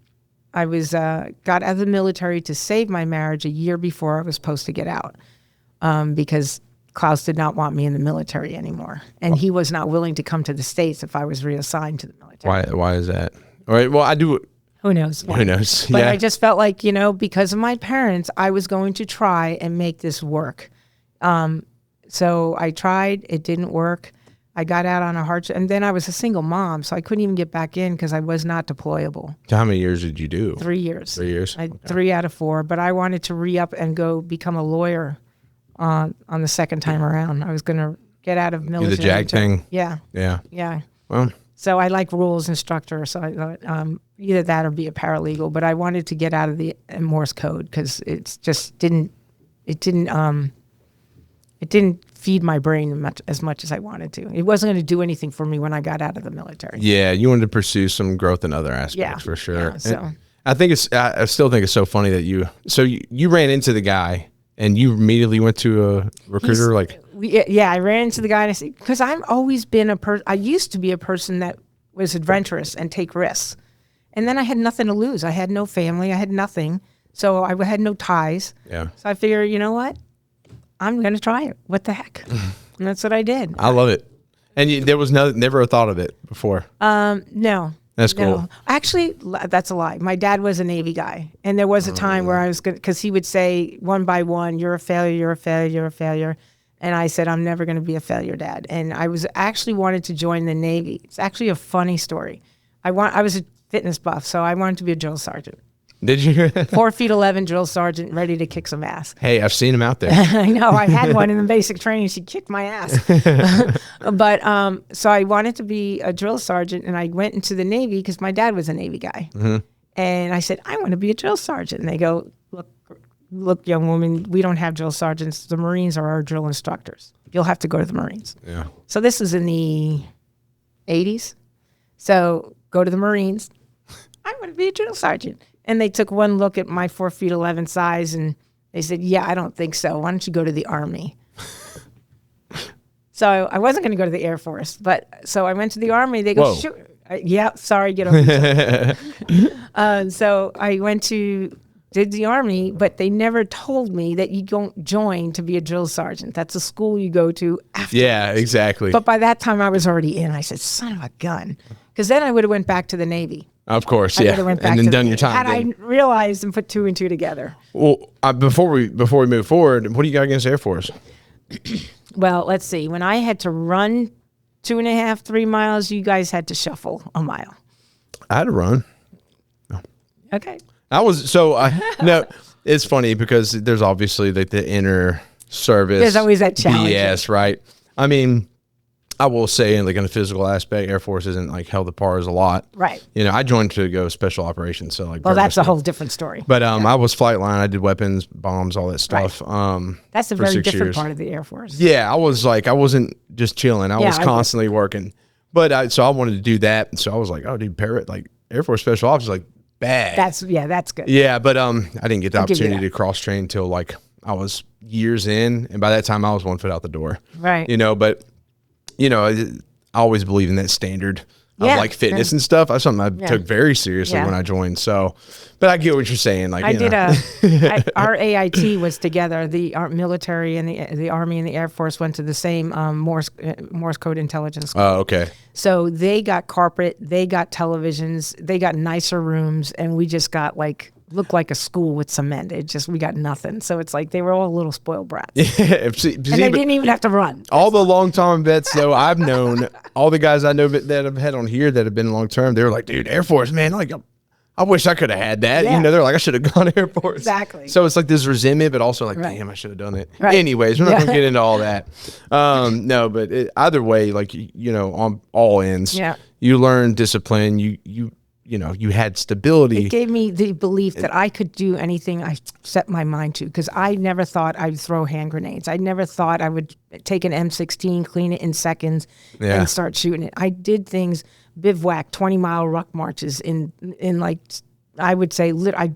I was got out of the military to save my marriage a year before I was supposed to get out because Klaus did not want me in the military anymore. And he was not willing to come to the States if I was reassigned to the military. Why is that? All right, well, I do. Who knows? Who knows? But I just felt like, because of my parents, I was going to try and make this work. So I tried. It didn't work. I got out on a hardship. And then I was a single mom, so I couldn't even get back in because I was not deployable. So how many years did you do? 3 years. 3 years? Okay. 3 out of 4. But I wanted to re-up and go become a lawyer on the second time around. I was going to get out of military. Do the JAG thing? Yeah. Yeah. Well. So I like rules instructor, so I thought either that or be a paralegal. But I wanted to get out of the Morse code because it just didn't feed my brain as much as I wanted to. It wasn't going to do anything for me when I got out of the military. Yeah, you wanted to pursue some growth in other aspects for sure. Yeah, so I still think it's so funny that you ran into the guy and you immediately went to a recruiter I ran into the guy and I said, because I've always been I used to be a person that was adventurous and take risks. And then I had nothing to lose. I had no family. I had nothing. So I had no ties. Yeah. So I figured, you know what? I'm going to try it. What the heck? And that's what I did. I love it. And there was never a thought of it before? No. That's cool. No. Actually, that's a lie. My dad was a Navy guy. And there was a time where I was going to, because he would say one by one, you're a failure, you're a failure, you're a failure. And I said, I'm never going to be a failure, Dad. And I was actually wanted to join the Navy. It's actually a funny story. I was a fitness buff, so I wanted to be a drill sergeant. Did you? 4'11" drill sergeant, ready to kick some ass. Hey, I've seen him out there. I know. I had one in the basic training. She kicked my ass. But so I wanted to be a drill sergeant, and I went into the Navy because my dad was a Navy guy. And I said, I want to be a drill sergeant. And they go, look, young woman, we don't have drill sergeants. The Marines are our drill instructors. You'll have to go to the Marines. Yeah. So this is in the 80s. So go to the Marines. I want to be a drill sergeant. And they took one look at my 4'11" size, and they said, yeah, I don't think so. Why don't you go to the Army? So I wasn't going to go to the Air Force, but so I went to the Army. They go, sure. Yeah, sorry, get over yourself. So I did the Army, but they never told me that you don't join to be a drill sergeant. That's a school you go to after. Yeah, exactly. But by that time I was already in. I said, son of a gun. Because then I would have went back to the Navy. Of course, yeah. And then done your time. Had I realized and put 2 and 2 together. Well, before we move forward, what do you got against Air Force? Well, let's see. When I had to run 2.5, 3 miles, you guys had to shuffle a mile. I had to run. No. Okay. No, it's funny because there's obviously like the inner service. There's always that challenge. Yes, right. I mean, I will say, like in the physical aspect, Air Force isn't like held apart as a lot. Right. You know, I joined to go special operations, so like. Well, that's a whole different story. But I was flight line. I did weapons, bombs, all that stuff. Right. That's a very different part of the Air Force. Yeah, I wasn't just chilling. I was constantly working. But so I wanted to do that, and so I was like, oh, dude, like Air Force special ops is like bad. That's good. Yeah, but I didn't get the opportunity to cross train until like I was years in, and by that time I was 1 foot out the door. Right. You know, but you know, I always believe in that standard of like fitness and stuff. That's something I took very seriously when I joined. So, but I get what you're saying. Like our AIT was together. Our military and the Army and the Air Force went to the same Morse code intelligence school. Oh, okay. So they got carpet, they got televisions, they got nicer rooms, and we just got looked like a school with cement. We got nothing. So it's like they were all little spoiled brats. Yeah, and they didn't even have to run. All the long-term vets, though, I've known, all the guys I know that I've had on here that have been long-term, they were like, dude, Air Force, man, like, I wish I could have had that. Yeah. You know, they're like, I should have gone Air Force. Exactly. So it's like this resentment, but also like, damn, I should have done it. Right. Anyways, we're not going to get into all that. No, but either way, like, you know, on all ends, you learn discipline, you know, you had stability. It gave me the belief that I could do anything I set my mind to, because I never thought I'd throw hand grenades. I never thought I would take an M16, clean it in seconds, and start shooting it. I did things, bivouac, 20-mile ruck marches in like, I would say, I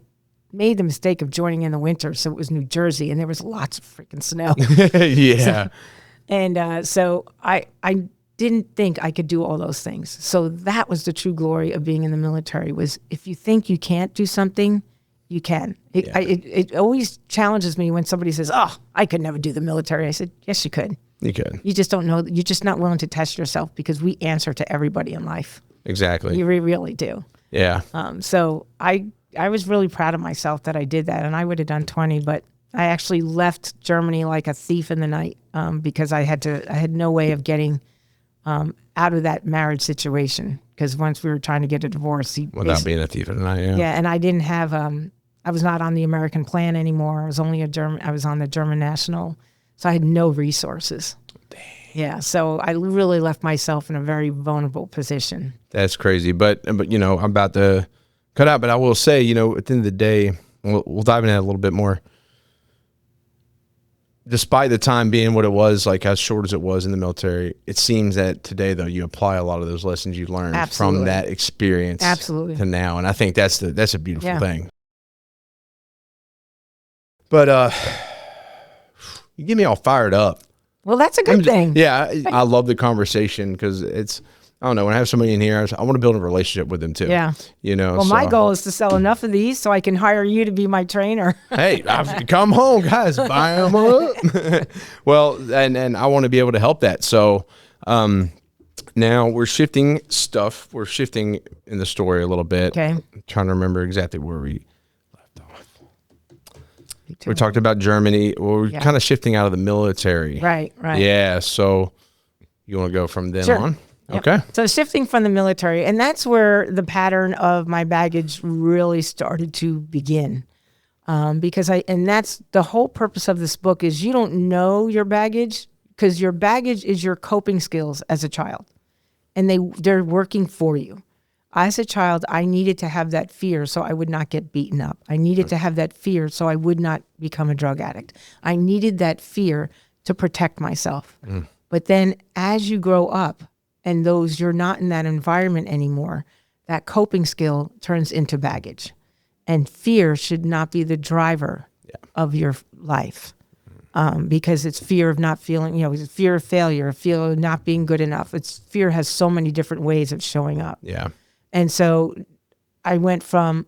made the mistake of joining in the winter, so it was New Jersey, and there was lots of freaking snow. So I didn't think I could do all those things. So that was the true glory of being in the military, was if you think you can't do something, you can. It always challenges me when somebody says, oh, I could never do the military. I said, yes, you could. You could. You just don't know. You're just not willing to test yourself, because we answer to everybody in life. Exactly. You really do. Yeah. So I was really proud of myself that I did that, and I would have done 20, but I actually left Germany like a thief in the night, because I had no way of getting out of that marriage situation, because once we were trying to get a divorce, without being a thief in the night, and I didn't have I was not on the American plan anymore. I was only I was on the German national, so I had no resources. Dang. Yeah, so I really left myself in a very vulnerable position. That's crazy, but you know, I'm about to cut out, but I will say, you know, at the end of the day, we'll dive into that a little bit more. Despite the time being what it was, like as short as it was in the military, it seems that today, though, you apply a lot of those lessons you learned from that experience to now. And I think that's a beautiful thing. But you get me all fired up. Well, that's a good thing. Yeah, I love the conversation, because it's, I don't know, when I have somebody in here, I want to build a relationship with them too. Yeah. You know, well, my goal is to sell enough of these so I can hire you to be my trainer. Hey, come home, guys, buy them up. Well, and I want to be able to help that. So now we're shifting stuff. We're shifting in the story a little bit. Okay. I'm trying to remember exactly where we left off. We talked about Germany. Well, we're kind of shifting out of the military. Right. Yeah. So you want to go from then on? Yep. Okay. So shifting from the military, and that's where the pattern of my baggage really started to begin. And that's the whole purpose of this book is you don't know your baggage because your baggage is your coping skills as a child, and they're working for you. As a child, I needed to have that fear so I would not get beaten up. I needed to have that fear so I would not become a drug addict. I needed that fear to protect myself. But then as you grow up and you're not in that environment anymore, that coping skill turns into baggage. And fear should not be the driver of your life. Because it's fear of not feeling, it's fear of failure, fear of not being good enough. Fear has so many different ways of showing up. Yeah. And so I went from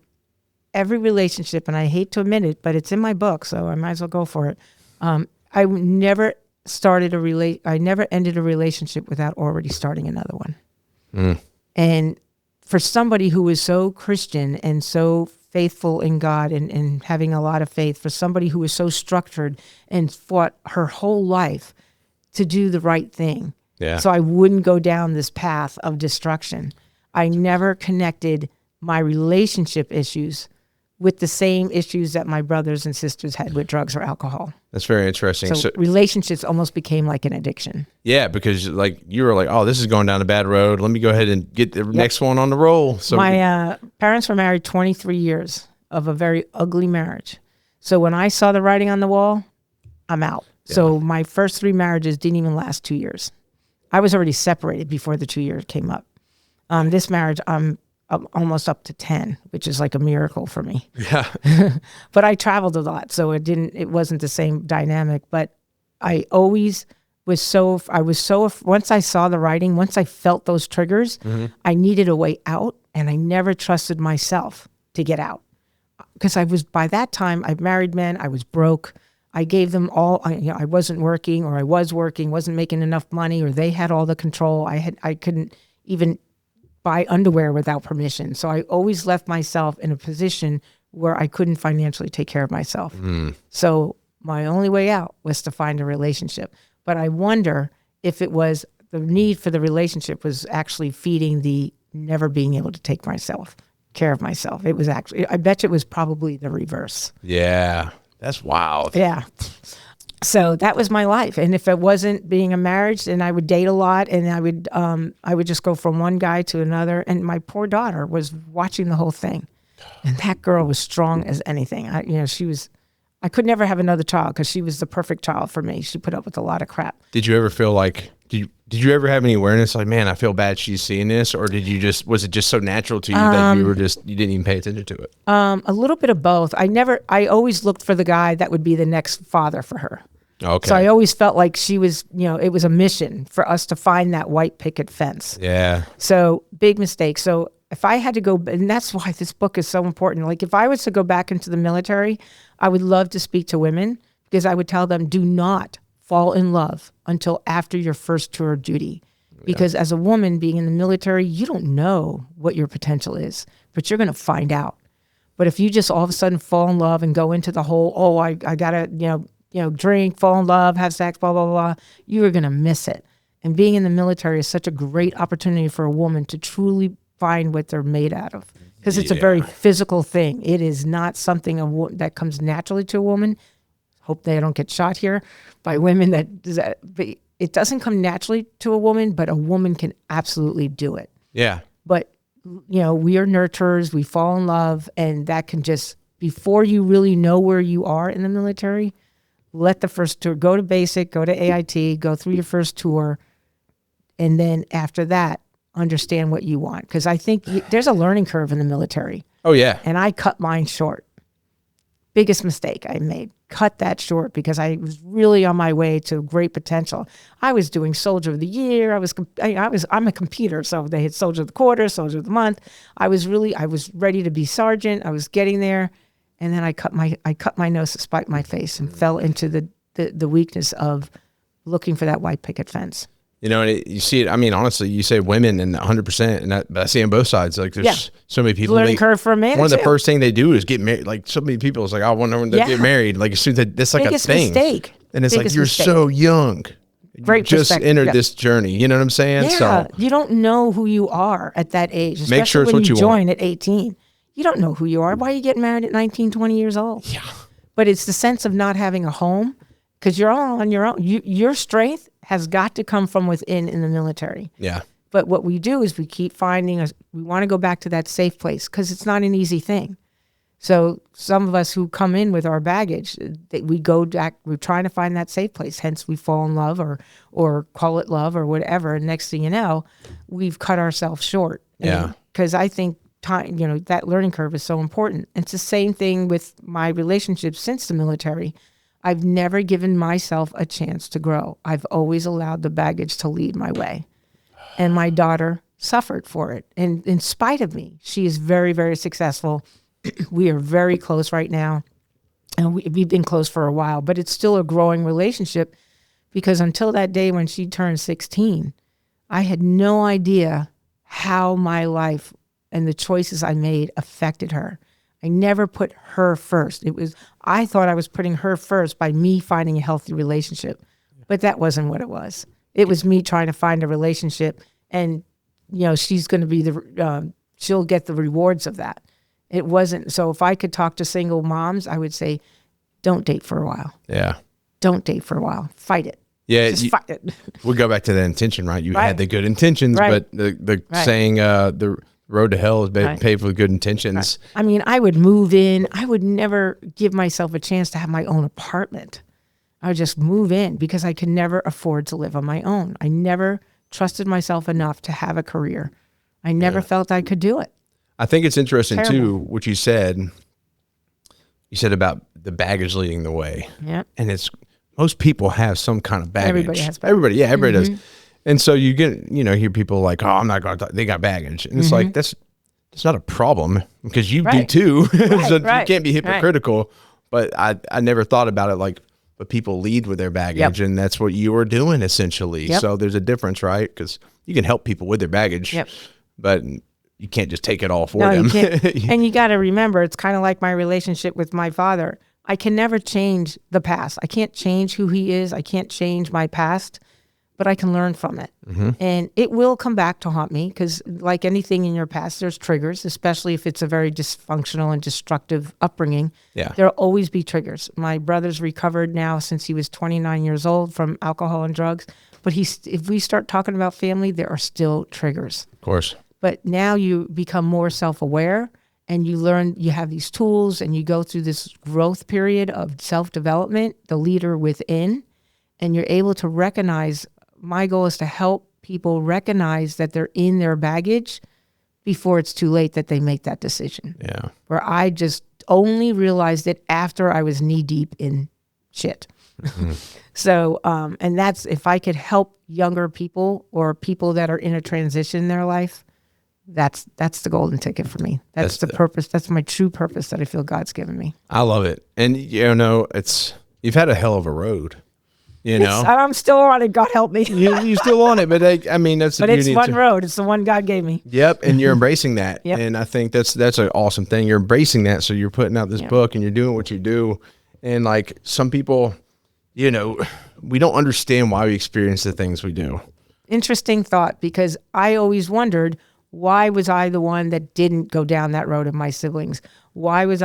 every relationship, and I hate to admit it, but it's in my book, so I might as well go for it. I never ended a relationship without already starting another one. And for somebody who is so Christian and so faithful in God and having a lot of faith, for somebody who is so structured and fought her whole life to do the right thing, so I wouldn't go down this path of destruction. I never connected my relationship issues with the same issues that my brothers and sisters had with drugs or alcohol. That's very interesting. So relationships almost became like an addiction. Yeah, because you were like, oh, this is going down a bad road. Let me go ahead and get the next one on the roll. So my parents were married 23 years of a very ugly marriage. So when I saw the writing on the wall, I'm out. Yeah. So my first 3 marriages didn't even last 2 years. I was already separated before the 2 years came up. This marriage, I'm almost up to 10, which is like a miracle for me. Yeah. But I traveled a lot, so it wasn't the same dynamic. But I always was once I saw the writing, once I felt those triggers, I needed a way out, and I never trusted myself to get out. Because by that time, I've married men, I was broke. I gave them all, I wasn't working, or I was working, wasn't making enough money, or they had all the control. I couldn't even buy underwear without permission. So I always left myself in a position where I couldn't financially take care of myself. So my only way out was to find a relationship. But I wonder if it was the need for the relationship was actually feeding the never being able to take care of myself. It was actually, I bet you it was probably the reverse. Yeah, that's wild. Yeah. So that was my life. And if it wasn't being a marriage, then I would date a lot, and I would just go from one guy to another. And my poor daughter was watching the whole thing. And that girl was strong as anything. I could never have another child because she was the perfect child for me. She put up with a lot of crap. Did you ever feel like, did you ever have any awareness like, man, I feel bad she's seeing this? Or was it just so natural to you that you didn't even pay attention to it? A little bit of both. I always looked for the guy that would be the next father for her. Okay. So I always felt like she was, it was a mission for us to find that white picket fence. Yeah. So big mistake. So if I had to go, and that's why this book is so important. Like if I was to go back into the military, I would love to speak to women because I would tell them, do not fall in love until after your first tour of duty. Because as a woman being in the military, you don't know what your potential is, but you're going to find out. But if you just all of a sudden fall in love and go into the whole, I got to, drink, fall in love, have sex, blah, blah, blah, you are going to miss it. And being in the military is such a great opportunity for a woman to truly find what they're made out of. Because it's a very physical thing. It is not something that comes naturally to a woman. Hope they don't get shot here by women it doesn't come naturally to a woman, but a woman can absolutely do it. Yeah. But, we are nurturers, we fall in love, and that can just, before you really know where you are in the military, let the first tour, go to basic, go to AIT, go through your first tour, and then after that, understand what you want. Because I think there's a learning curve in the military. Oh, yeah. And I cut mine short. Biggest mistake I made. Cut that short because I was really on my way to great potential. I was doing Soldier of the Year. I'm a competer, so they had Soldier of the Quarter, Soldier of the Month. I was ready to be sergeant. I was getting there. And then I cut my nose to spite my face and fell into the weakness of looking for that white picket fence. You see it. I mean, honestly, you say women and 100%, and I see on both sides. Like, there's so many people. Learning curve for a man. One of the first thing they do is get married. Like, so many people is like, I want to get married. Like, as soon as that's like biggest a thing. Mistake. And it's biggest like you're mistake. So young. Great just perspective. entered this journey. You know what I'm saying? Yeah, So you don't know who you are at that age, especially make sure it's when what you you join want. at 18. You don't know who you are. Why are you getting married at 19, 20 years old? Yeah. But it's the sense of not having a home because you're all on your own. Your strength has got to come from within in the military. Yeah. But what we do is we keep finding we want to go back to that safe place because it's not an easy thing. So some of us who come in with our baggage, we go back, we're trying to find that safe place. Hence we fall in love or call it love or whatever. And next thing you know, we've cut ourselves short. Yeah. Because I think time, that learning curve is so important. It's the same thing with my relationships since the military. I've never given myself a chance to grow. I've always allowed the baggage to lead my way. And my daughter suffered for it. And in spite of me, she is very, very successful. We are very close right now. And we've been close for a while, but it's still a growing relationship because until that day when she turned 16, I had no idea how my life and the choices I made affected her. I never put her first. I thought I was putting her first by me finding a healthy relationship, but that wasn't what it was. It was me trying to find a relationship and, she's going to be she'll get the rewards of that. It wasn't. So if I could talk to single moms, I would say, don't date for a while. Yeah. Don't date for a while. Fight it. Yeah. Just fight it. We'll go back to the intention, right? You Right. had the good intentions, Right. but the Right. saying, the road to hell is Right. paved with good intentions. I mean, I would move in. I would never give myself a chance to have my own apartment. I would just move in because I could never afford to live on my own. I never trusted myself enough to have a career. I never felt I could do it. I think it's interesting Terrible. too, what you said. You said about the baggage leading the way. Yeah. And most people have some kind of baggage. Everybody has baggage. Everybody does. And so you get, hear people like, oh, I'm not going to, they got baggage. And it's like, it's not a problem because you do too. So you can't be hypocritical, but I never thought about it like, but people lead with their baggage and that's what you are doing essentially. So there's a difference, right? Because you can help people with their baggage, but you can't just take it all for them. You can't. And you got to remember, it's kind of like my relationship with my father. I can never change the past. I can't change who he is. I can't change my past, but I can learn from it. And it will come back to haunt me because like anything in your past, there's triggers, especially if it's a very dysfunctional and destructive upbringing. Yeah. There'll always be triggers. My brother's recovered now since he was 29 years old from alcohol and drugs. But if we start talking about family, there are still triggers. Of course. But now you become more self-aware and you learn, you have these tools and you go through this growth period of self-development, the leader within, and you're able to recognize, my goal is to help people recognize that they're in their baggage before it's too late that they make that decision. Yeah. Where I just only realized it after I was knee deep in shit. So, and that's, if I could help younger people or people that are in a transition in their life, that's the golden ticket for me. That's the purpose. That's my true purpose that I feel God's given me. I love it. And you've had a hell of a road, I'm still on it. God help me. you still on it, but that's the beauty. But it's one road. It's the one God gave me. Yep. And you're embracing that. Yep. And I think that's an awesome thing. You're embracing that. So you're putting out this book and you're doing what you do. And like some people, we don't understand why we experience the things we do. Interesting thought, because I always wondered, why was I the one that didn't go down that road of my siblings? Why did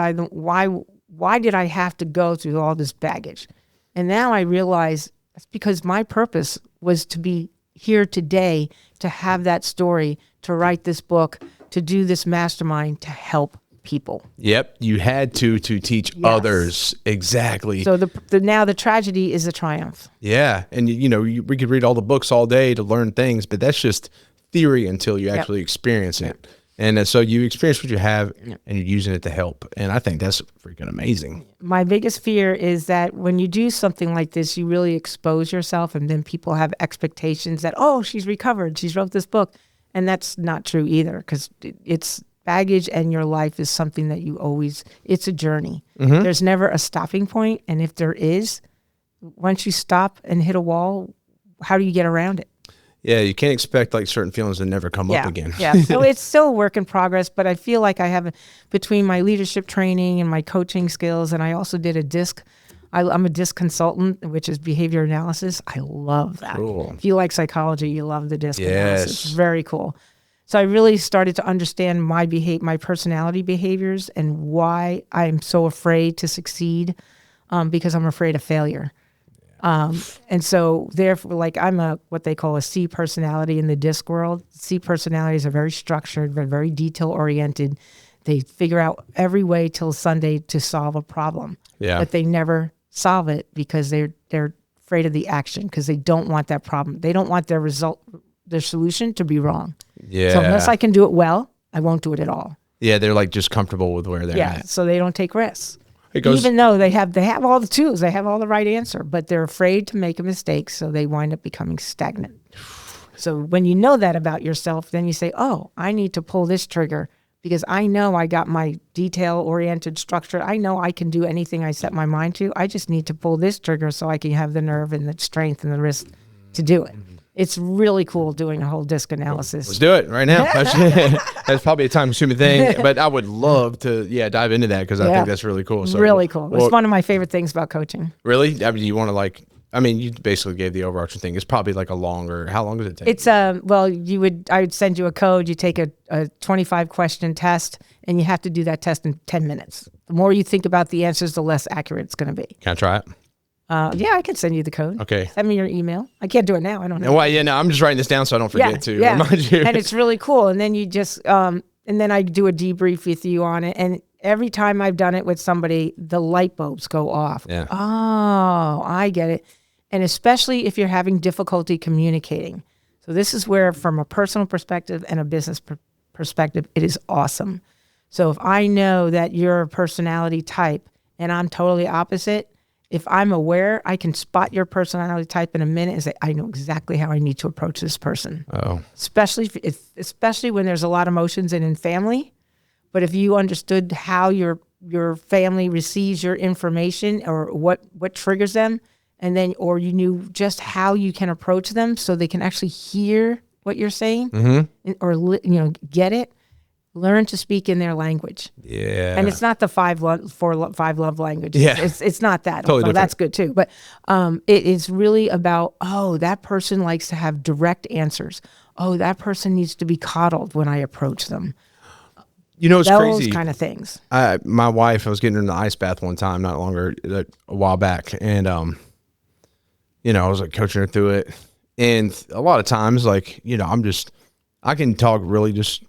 I have to go through all this baggage? And now I realize it's because my purpose was to be here today, to have that story, to write this book, to do this mastermind, to help people. Yep. You had to teach others. Exactly. So now the tragedy is a triumph. Yeah. And we could read all the books all day to learn things, but that's just theory until you actually experience it. And so you experience what you have and you're using it to help. And I think that's freaking amazing. My biggest fear is that when you do something like this, you really expose yourself and then people have expectations that, oh, she's recovered, she's wrote this book. And that's not true either, because it's baggage and your life is something that it's a journey. There's never a stopping point. And if there is, once you stop and hit a wall, how do you get around it? Yeah, you can't expect like certain feelings to never come up again. So it's still a work in progress, but I feel like I have, between my leadership training and my coaching skills, and I also did a disc I'm a DISC consultant, which is behavior analysis. I love that. Cool. If you like psychology, you love the DISC Yes. analysis. It's very cool. So I really started to understand my personality behaviors and why I'm so afraid to succeed, because I'm afraid of failure. And so therefore, like I'm what they call a C personality in the DISC world. C personalities are very structured, very detail oriented. They figure out every way till Sunday to solve a problem, but they never solve it because they're afraid of the action, because they don't want that problem. They don't want their solution to be wrong. Yeah. So unless I can do it well, I won't do it at all. Yeah, they're like just comfortable with where they're at. So they don't take risks. Even though they have all the tools, they have all the right answer, but they're afraid to make a mistake, so they wind up becoming stagnant. So when you know that about yourself, then you say, oh, I need to pull this trigger because I know I got my detail-oriented structure. I know I can do anything I set my mind to. I just need to pull this trigger so I can have the nerve and the strength and the risk to do it. It's really cool doing a whole DISC analysis. Let's do it right now. That's probably a time-consuming thing, but I would love to, dive into that because I think that's really cool. So, really cool. It's one of my favorite things about coaching. Really? I mean, you want to you basically gave the overarching thing. It's probably like how long does it take? It's, I would send you a code. You take a 25-question test, and you have to do that test in 10 minutes. The more you think about the answers, the less accurate it's going to be. Can I try it? I can send you the code. Okay. Send me your email. I can't do it now. I don't know. Well, I'm just writing this down so I don't forget to remind you. And it's really cool. And then you just, and then I do a debrief with you on it. And every time I've done it with somebody, the light bulbs go off. Yeah. Oh, I get it. And especially if you're having difficulty communicating. So this is where, from a personal perspective and a business perspective, it is awesome. So if I know that you're a personality type and I'm totally opposite, if I'm aware, I can spot your personality type in a minute and say, I know exactly how I need to approach this person. Oh. Especially when there's a lot of emotions in family. But if you understood how your family receives your information or what triggers them, and then, or you knew just how you can approach them so they can actually hear what you're saying, or get it. Learn to speak in their language. Yeah. And it's not the five love languages. Yeah. It's not that. Totally although that's good too. But it is really about, that person likes to have direct answers. Oh, that person needs to be coddled when I approach them. It's those crazy. Those kind of things. My wife, I was getting her in the ice bath one time, not longer, a while back. And, I was like coaching her through it. And a lot of times, I can talk really just,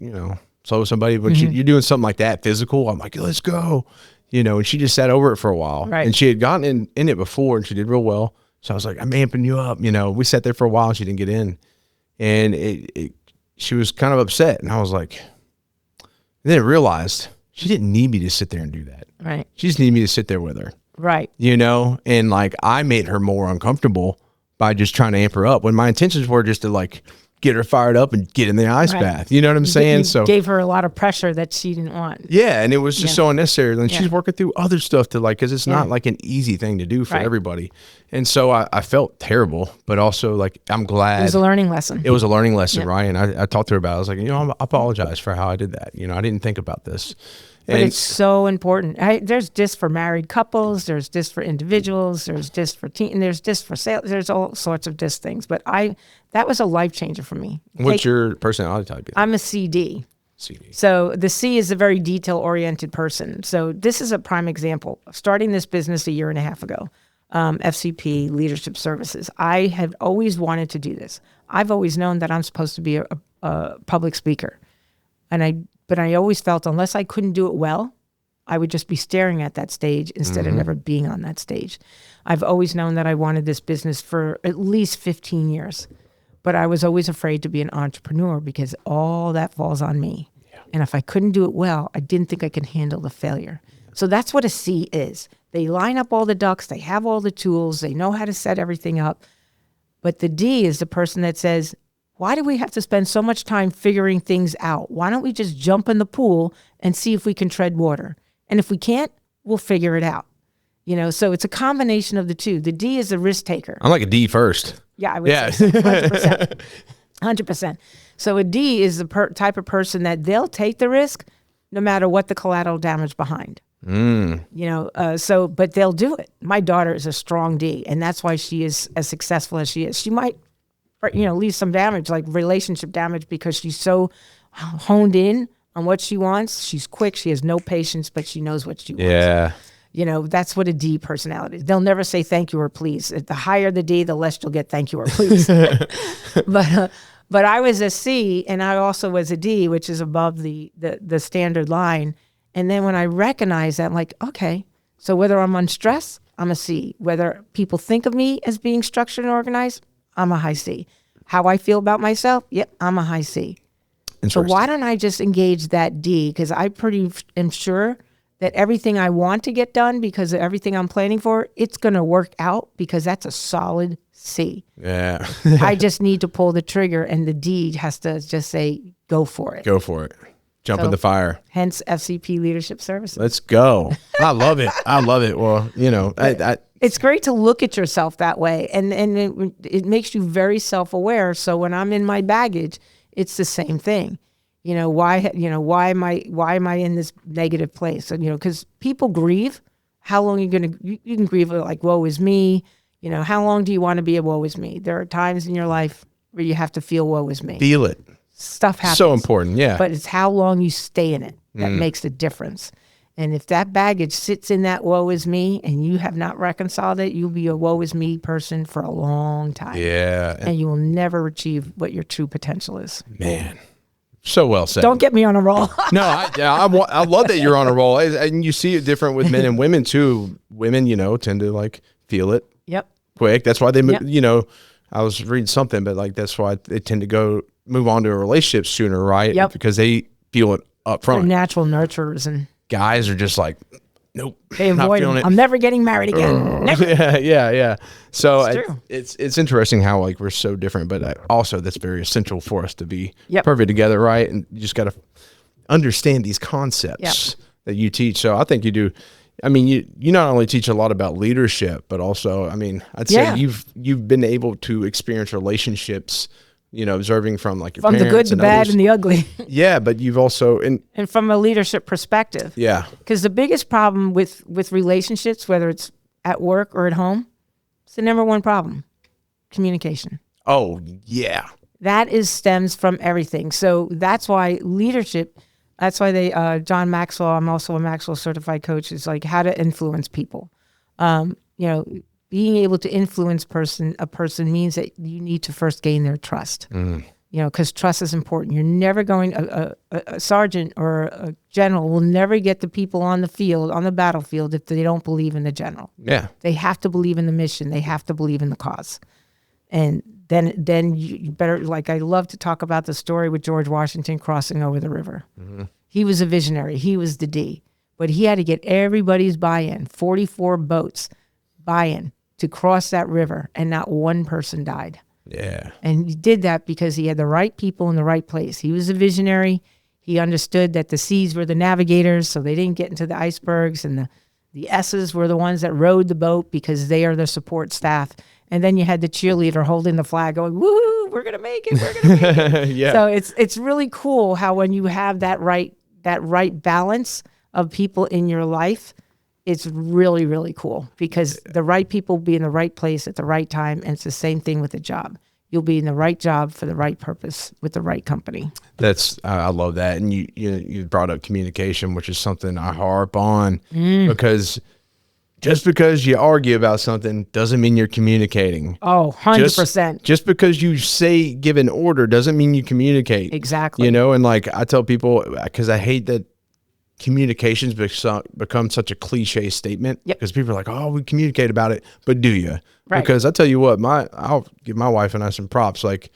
slow with somebody, but you're doing something like that physical. I'm like, let's go, and she just sat over it for a while. Right. And she had gotten in it before and she did real well. So I was like, I'm amping you up. We sat there for a while and she didn't get in, and she was kind of upset. And I was like, and then I realized she didn't need me to sit there and do that. Right. She just needed me to sit there with her. Right. And I made her more uncomfortable by just trying to amp her up when my intentions were just to get her fired up and get in the ice bath. You know what I'm saying? So gave her a lot of pressure that she didn't want. Yeah. And it was just so unnecessary. And she's working through other stuff to cause it's not an easy thing to do for everybody. And so I felt terrible, but also I'm glad. It was a learning lesson. It was a learning lesson, right? And I talked to her about it. I was like, I apologize for how I did that. I didn't think about this. But it's so important. There's DISC for married couples. There's DISC for individuals. There's DISC for teen. There's DISC for sales. There's all sorts of DISC things. But that was a life changer for me. What's your personality type? I'm a CD. CD. So the C is a very detail-oriented person. So this is a prime example. Starting this business a year and a half ago, FCP, Leadership Services. I have always wanted to do this. I've always known that I'm supposed to be a public speaker. But I always felt unless I couldn't do it well, I would just be staring at that stage instead of never being on that stage. I've always known that I wanted this business for at least 15 years, but I was always afraid to be an entrepreneur because all that falls on me. Yeah. And if I couldn't do it well, I didn't think I could handle the failure. So that's what a C is. They line up all the ducks. They have all the tools. They know how to set everything up. But the D is the person that says, why do we have to spend so much time figuring things out? Why don't we just jump in the pool and see if we can tread water? And if we can't, we'll figure it out. So it's a combination of the two. The D is the risk taker. I'm like a D first. Yeah, I would say 100%. 100%. So a D is the type of person that they'll take the risk no matter what the collateral damage behind. But they'll do it. My daughter is a strong D, and that's why she is as successful as she is. She might, leave some damage, like relationship damage, because she's so honed in on what she wants. She's quick. She has no patience, but she knows what she wants. Yeah. That's what a D personality is. They'll never say thank you or please. The higher the D, the less you'll get thank you or please. But I was a C, and I also was a D, which is above the standard line. And then when I recognized that, I'm like, okay, so whether I'm on stress, I'm a C. Whether people think of me as being structured and organized, I'm a high C. How I feel about myself, yep, I'm a high C. So why don't I just engage that D? Because I am sure that everything I want to get done, because of everything I'm planning for, it's going to work out, because that's a solid C. Yeah. I just need to pull the trigger, and the D has to just say, go for it. Go for it. Jump in the fire. Hence FCP Leadership Services. Let's go. I love it. I love it. Well, it's great to look at yourself that way, and it makes you very self-aware. So when I'm in my baggage, it's the same thing. Why am I in this negative place? And, because people grieve. How long are you going to, you can grieve like, woe is me. How long do you want to be a woe is me? There are times in your life where you have to feel woe is me. Feel it. Stuff happens. So important. Yeah. But it's how long you stay in it that makes the difference. And if that baggage sits in that woe is me, and you have not reconciled it, you'll be a woe is me person for a long time. Yeah. And you will never achieve what your true potential is. Man. So well said. Don't get me on a roll. No, I love that you're on a roll. And you see it different with men and women too. Women, tend to like feel it. Yep. Quick. That's why they, I was reading something, but like, that's why they tend to move on to a relationship sooner, right? Yep. Because they feel it up front. They're natural nurturers, and guys are just like, nope. They avoid it. I'm never getting married again. Never. Yeah. So it's it's interesting how like we're so different, but also that's very essential for us to be perfect together, right? And you just got to understand these concepts that you teach. So I think you do. I mean, you not only teach a lot about leadership, but also, I mean, I'd say you've been able to experience relationships, observing from like your parents, the good, the bad, and the ugly. Yeah, but you've also and from a leadership perspective. Yeah. Because the biggest problem with relationships, whether it's at work or at home, it's the number one problem: communication. Oh yeah. That stems from everything. So that's why leadership. That's why John Maxwell, I'm also a Maxwell certified coach, is like how to influence people. Being able to influence a person means that you need to first gain their trust. Because trust is important. You're never going, a sergeant or a general will never get the people on the battlefield, if they don't believe in the general. Yeah. They have to believe in the mission. They have to believe in the cause. And then you better, like, I love to talk about the story with George Washington crossing over the river. Mm-hmm. He was a visionary. He was the D. But he had to get everybody's buy-in, 44 boats buy-in to cross that river, and not one person died. Yeah. And he did that because he had the right people in the right place. He was a visionary. He understood that the seas were the navigators, so they didn't get into the icebergs, and the S's were the ones that rowed the boat because they are the support staff. And then you had the cheerleader holding the flag going, woohoo, we're going to make it, we're going to make it. Yeah. So it's really cool how when you have that right balance of people in your life, it's really, really cool, because the right people will be in the right place at the right time. And it's the same thing with the job. You'll be in the right job for the right purpose with the right company. I love that. And you brought up communication, which is something I harp on, because just because you argue about something doesn't mean you're communicating. Oh, 100%. Just because you give an order doesn't mean you communicate. Exactly. And like I tell people, because I hate that communications become such a cliche statement, because people are like, oh, we communicate about it, but do you? Right. Because I tell you what, I'll give my wife and I some props. Like,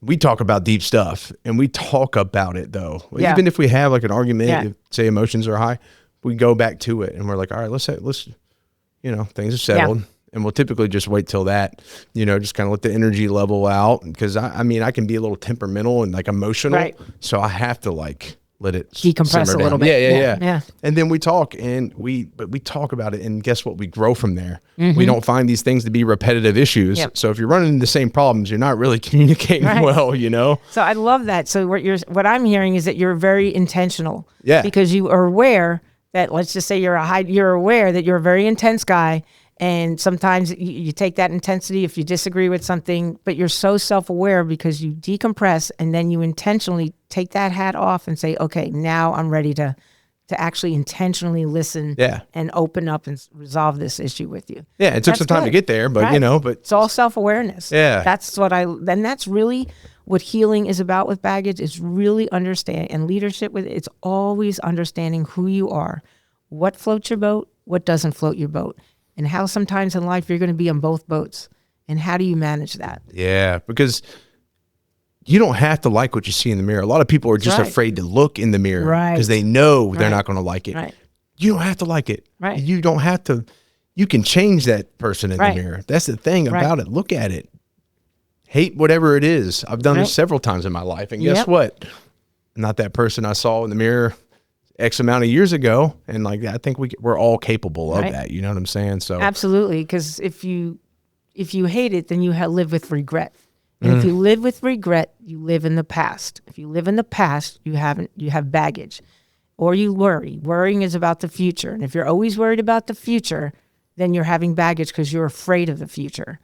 we talk about deep stuff, and we talk about it though. Yeah. Even if we have like an argument, if, say emotions are high, we go back to it and we're like, all right, let's things are settled, and we'll typically just wait till that, just kind of let the energy level out. Because I can be a little temperamental and like emotional, right. So I have to like let it decompress a little bit. Yeah. And then we talk, and we talk about it, and guess what? We grow from there. Mm-hmm. We don't find these things to be repetitive issues. Yep. So if you're running into the same problems, you're not really communicating well, So I love that. So what I'm hearing is that you're very intentional. Yeah. Because you are aware that let's just say you're aware that you're a very intense guy, and sometimes you take that intensity if you disagree with something, but you're so self-aware because you decompress and then you intentionally take that hat off and say, okay, now I'm ready to actually intentionally listen and open up and resolve this issue with you. Yeah, it took some time to get there, but but it's all self-awareness. Yeah. That's really what healing is about with baggage, is really understand, and leadership with it's always understanding who you are, what floats your boat, what doesn't float your boat, and how sometimes in life you're going to be on both boats, and how do you manage that? Yeah, because you don't have to like what you see in the mirror. A lot of people are just afraid to look in the mirror because they know they're not going to like it. Right. You don't have to like it. Right. You don't have to. You can change that person in the mirror. That's the thing about it. Look at it. Hate whatever it is. I've done this several times in my life. And guess what? I'm not that person I saw in the mirror X amount of years ago. And like, I think we're all capable of that. You know what I'm saying? So absolutely. Because if you hate it, then you live with regret. And if you live with regret, you live in the past. If you live in the past, you have baggage, or you worry. Worrying is about the future. And if you're always worried about the future, then you're having baggage because you're afraid of the future.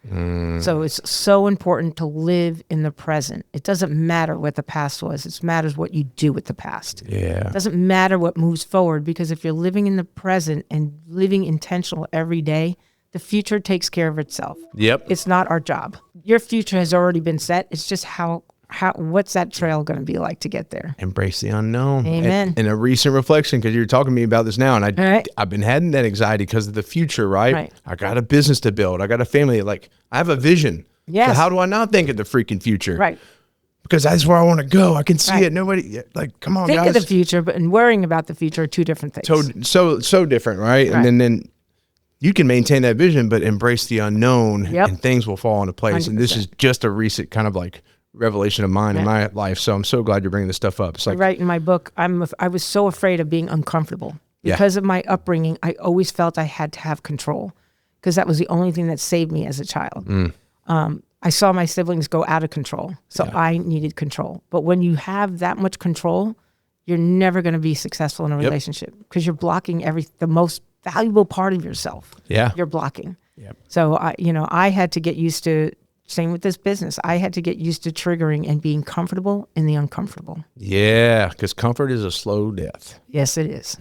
So it's so important to live in the present. It doesn't matter what the past was. It matters what you do with the past. Yeah. It doesn't matter what moves forward, because if you're living in the present and living intentional every day, the future takes care of itself. Yep. It's not our job. Your future has already been set. It's just what's that trail going to be like to get there? Embrace the unknown. Amen. And a recent reflection, because you're talking to me about this now, and I've been having that anxiety because of the future, right? I got a business to build. I got a family. Like, I have a vision. Yes. So how do I not think of the freaking future? Right. Because that's where I want to go. I can see it. Nobody, like, come on, guys. Think of the future, and worrying about the future are two different things. So different, right? And then you can maintain that vision, but embrace the unknown, and things will fall into place. 100%. And this is just a recent kind of like revelation of mine in my life. So I'm so glad you're bringing this stuff up. It's like, right in my book, I was so afraid of being uncomfortable because of my upbringing. I always felt I had to have control, because that was the only thing that saved me as a child. I saw my siblings go out of control, so I needed control. But when you have that much control, you're never going to be successful in a relationship, because you're blocking the most valuable part of yourself. You're blocking. So I had to get used to, same with this business, I had to get used to triggering and being comfortable in the uncomfortable. Yeah, because comfort is a slow death. Yes, it is.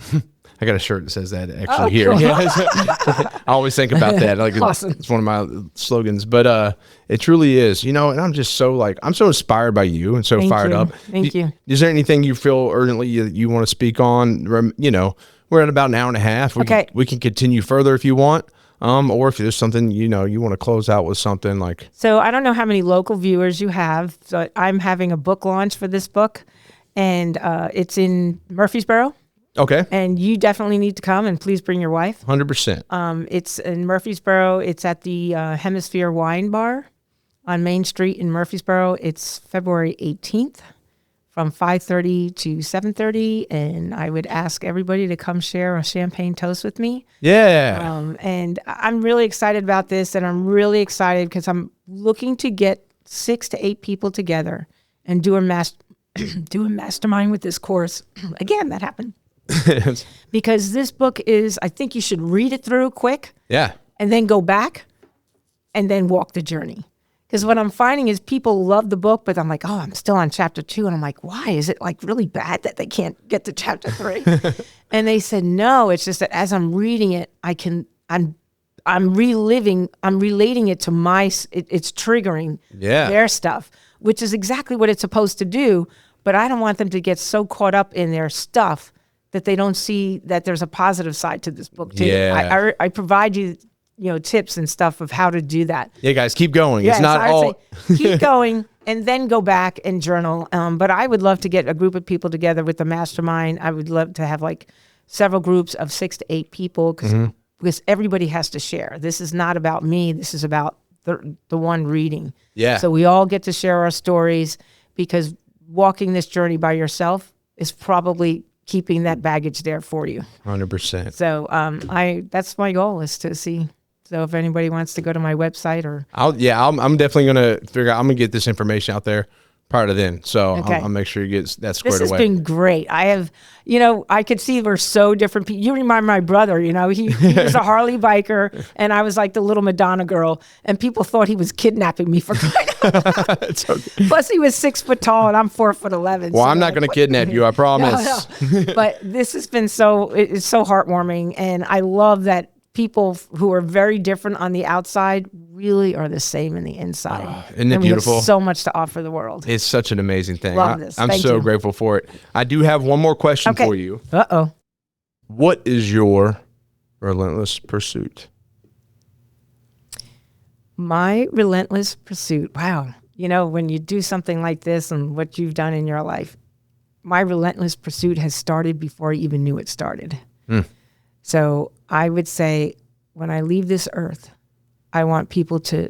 I got a shirt that says that actually here. Cool. I always think about that. Like, awesome. It's one of my slogans, but it truly is, and I'm just so I'm so inspired by you and so fired up. Thank you. Is there anything you feel urgently you want to speak on? We're at about an hour and a half. We can continue further if you want. Or if there's something, you want to close out with something like. So I don't know how many local viewers you have. So I'm having a book launch for this book, and it's in Murfreesboro. Okay. And you definitely need to come, and please bring your wife. 100%. It's in Murfreesboro. It's at the Hemisphere Wine Bar on Main Street in Murfreesboro. It's February 18th from 5:30 to 7:30, and I would ask everybody to come share a champagne toast with me. Yeah. And I'm really excited about this, and I'm really excited because I'm looking to get 6 to 8 people together and do a mastermind with this course. Again, that happened. Because this book I think you should read it through quick. Yeah. And then go back and then walk the journey. Because what I'm finding is people love the book, but I'm like, I'm still on chapter 2. And I'm like, why? Is it like really bad that they can't get to chapter 3? And they said, no, it's just that as I'm reading it, I'm relating it to it's triggering their stuff, which is exactly what it's supposed to do. But I don't want them to get so caught up in their stuff that they don't see that there's a positive side to this book too. Yeah. I provide you, tips and stuff of how to do that. Yeah, guys, keep going. It's not all. Keep going and then go back and journal. But I would love to get a group of people together with the mastermind. I would love to have like several groups of 6 to 8 people because everybody has to share. This is not about me. This is about the one reading. Yeah. So we all get to share our stories, because walking this journey by yourself is probably keeping that baggage there for you. 100%. So that's my goal, is to see. So if anybody wants to go to my website or. I'm definitely going to figure out, I'm going to get this information out there prior to then. So I'll make sure you get that squared away. This has been great. I have, I could see we're so different people. You remind my brother, he was a Harley biker, and I was like the little Madonna girl, and people thought he was kidnapping me for crying out loud. Okay. Plus, he was 6 foot tall, and I'm 4'11". Well, so I'm not going to kidnap you, I promise. No. But this has been it's so heartwarming, and I love that people who are very different on the outside really are the same in the inside. Isn't it beautiful? We have so much to offer the world. It's such an amazing thing. Love this. I'm Thank so you. grateful for it. I do have one more question for you. Uh-oh. What is your relentless pursuit? My relentless pursuit. Wow. When you do something like this and what you've done in your life, my relentless pursuit has started before I even knew it started. So I would say when I leave this earth, I want people to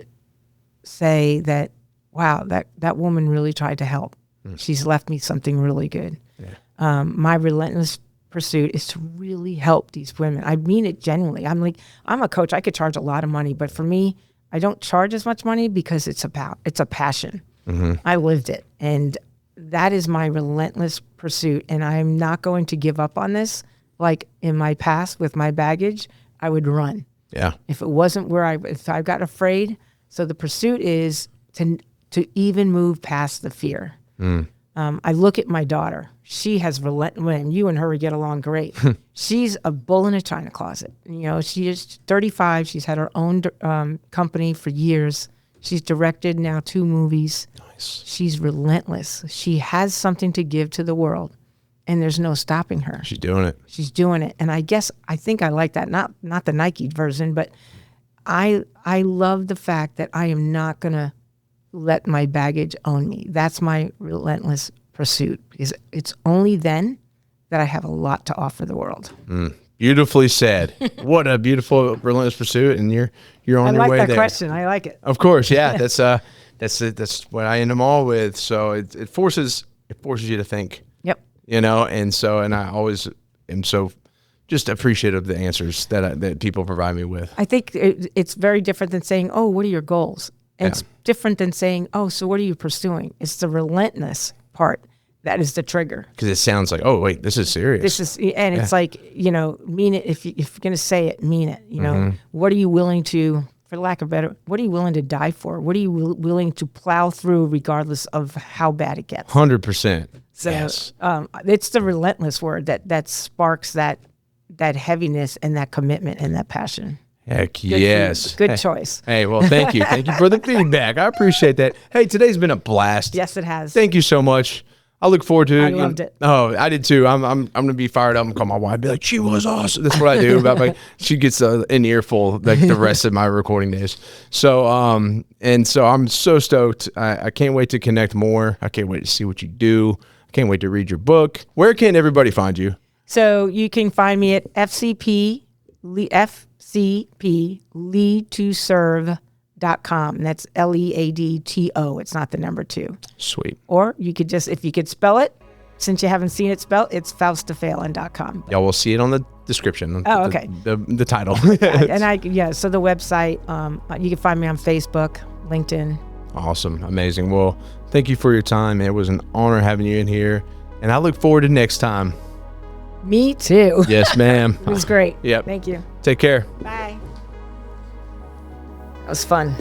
say that, wow, that woman really tried to help. She's left me something really good. Yeah. My relentless pursuit is to really help these women. I mean it genuinely. I'm a coach. I could charge a lot of money, but for me, I don't charge as much money because it's a passion. I lived it. And that is my relentless pursuit. And I'm not going to give up on this. Like in my past with my baggage, I would run. Yeah. If it wasn't if I got afraid. So the pursuit is to even move past the fear. I look at my daughter. She has when you and her get along great. She's a bull in a china closet. She is 35. She's had her own company for years. She's directed now 2 movies. Nice. She's relentless. She has something to give to the world. And there's no stopping her. She's doing it. And I think I like that. Not the Nike version, but I love the fact that I am not going to let my baggage own me. That's my relentless pursuit. It's only then that I have a lot to offer the world. Beautifully said. What a beautiful relentless pursuit. And you're on your way there. I like that question. I like it. Of course. Yeah. That's what I end them all with. So it forces you to think. And I always am so just appreciative of the answers that people provide me with. I think it's very different than saying, oh, what are your goals? And it's different than saying, oh, so what are you pursuing? It's the relentless part that is the trigger. Because it sounds like, oh, wait, this is serious. It's like, mean it. If you're going to say it, mean it. What are you willing to, for lack of better, what are you willing to die for? What are you willing to plow through regardless of how bad it gets? 100%. So it's the relentless word that sparks that heaviness and that commitment and that passion. Heck yes. Good choice. Hey, well, thank you. Thank you for the feedback. I appreciate that. Hey, today's been a blast. Yes, it has. Thank you so much. I look forward to it. I loved it. Oh, I did too. I'm going to be fired up and call my wife and be like, she was awesome. That's what I do. She gets an earful like the rest of my recording days. So, so I'm so stoked. I can't wait to connect more. I can't wait to see what you do. Can't wait to read your book. Where can everybody find you? So you can find me at FCP leadtoserve.com. That's LEADTO. It's not the number 2. Sweet. Or you could if you could spell it, since you haven't seen it spelled, it's FaustaPhelan.com. Y'all will see it on the description. Oh, okay. The title. So the website, you can find me on Facebook, LinkedIn. Awesome. Amazing. Well, thank you for your time. It was an honor having you in here, and I look forward to next time. Me too. Yes, ma'am. It was great. Yep. Thank you. Take care. Bye. That was fun.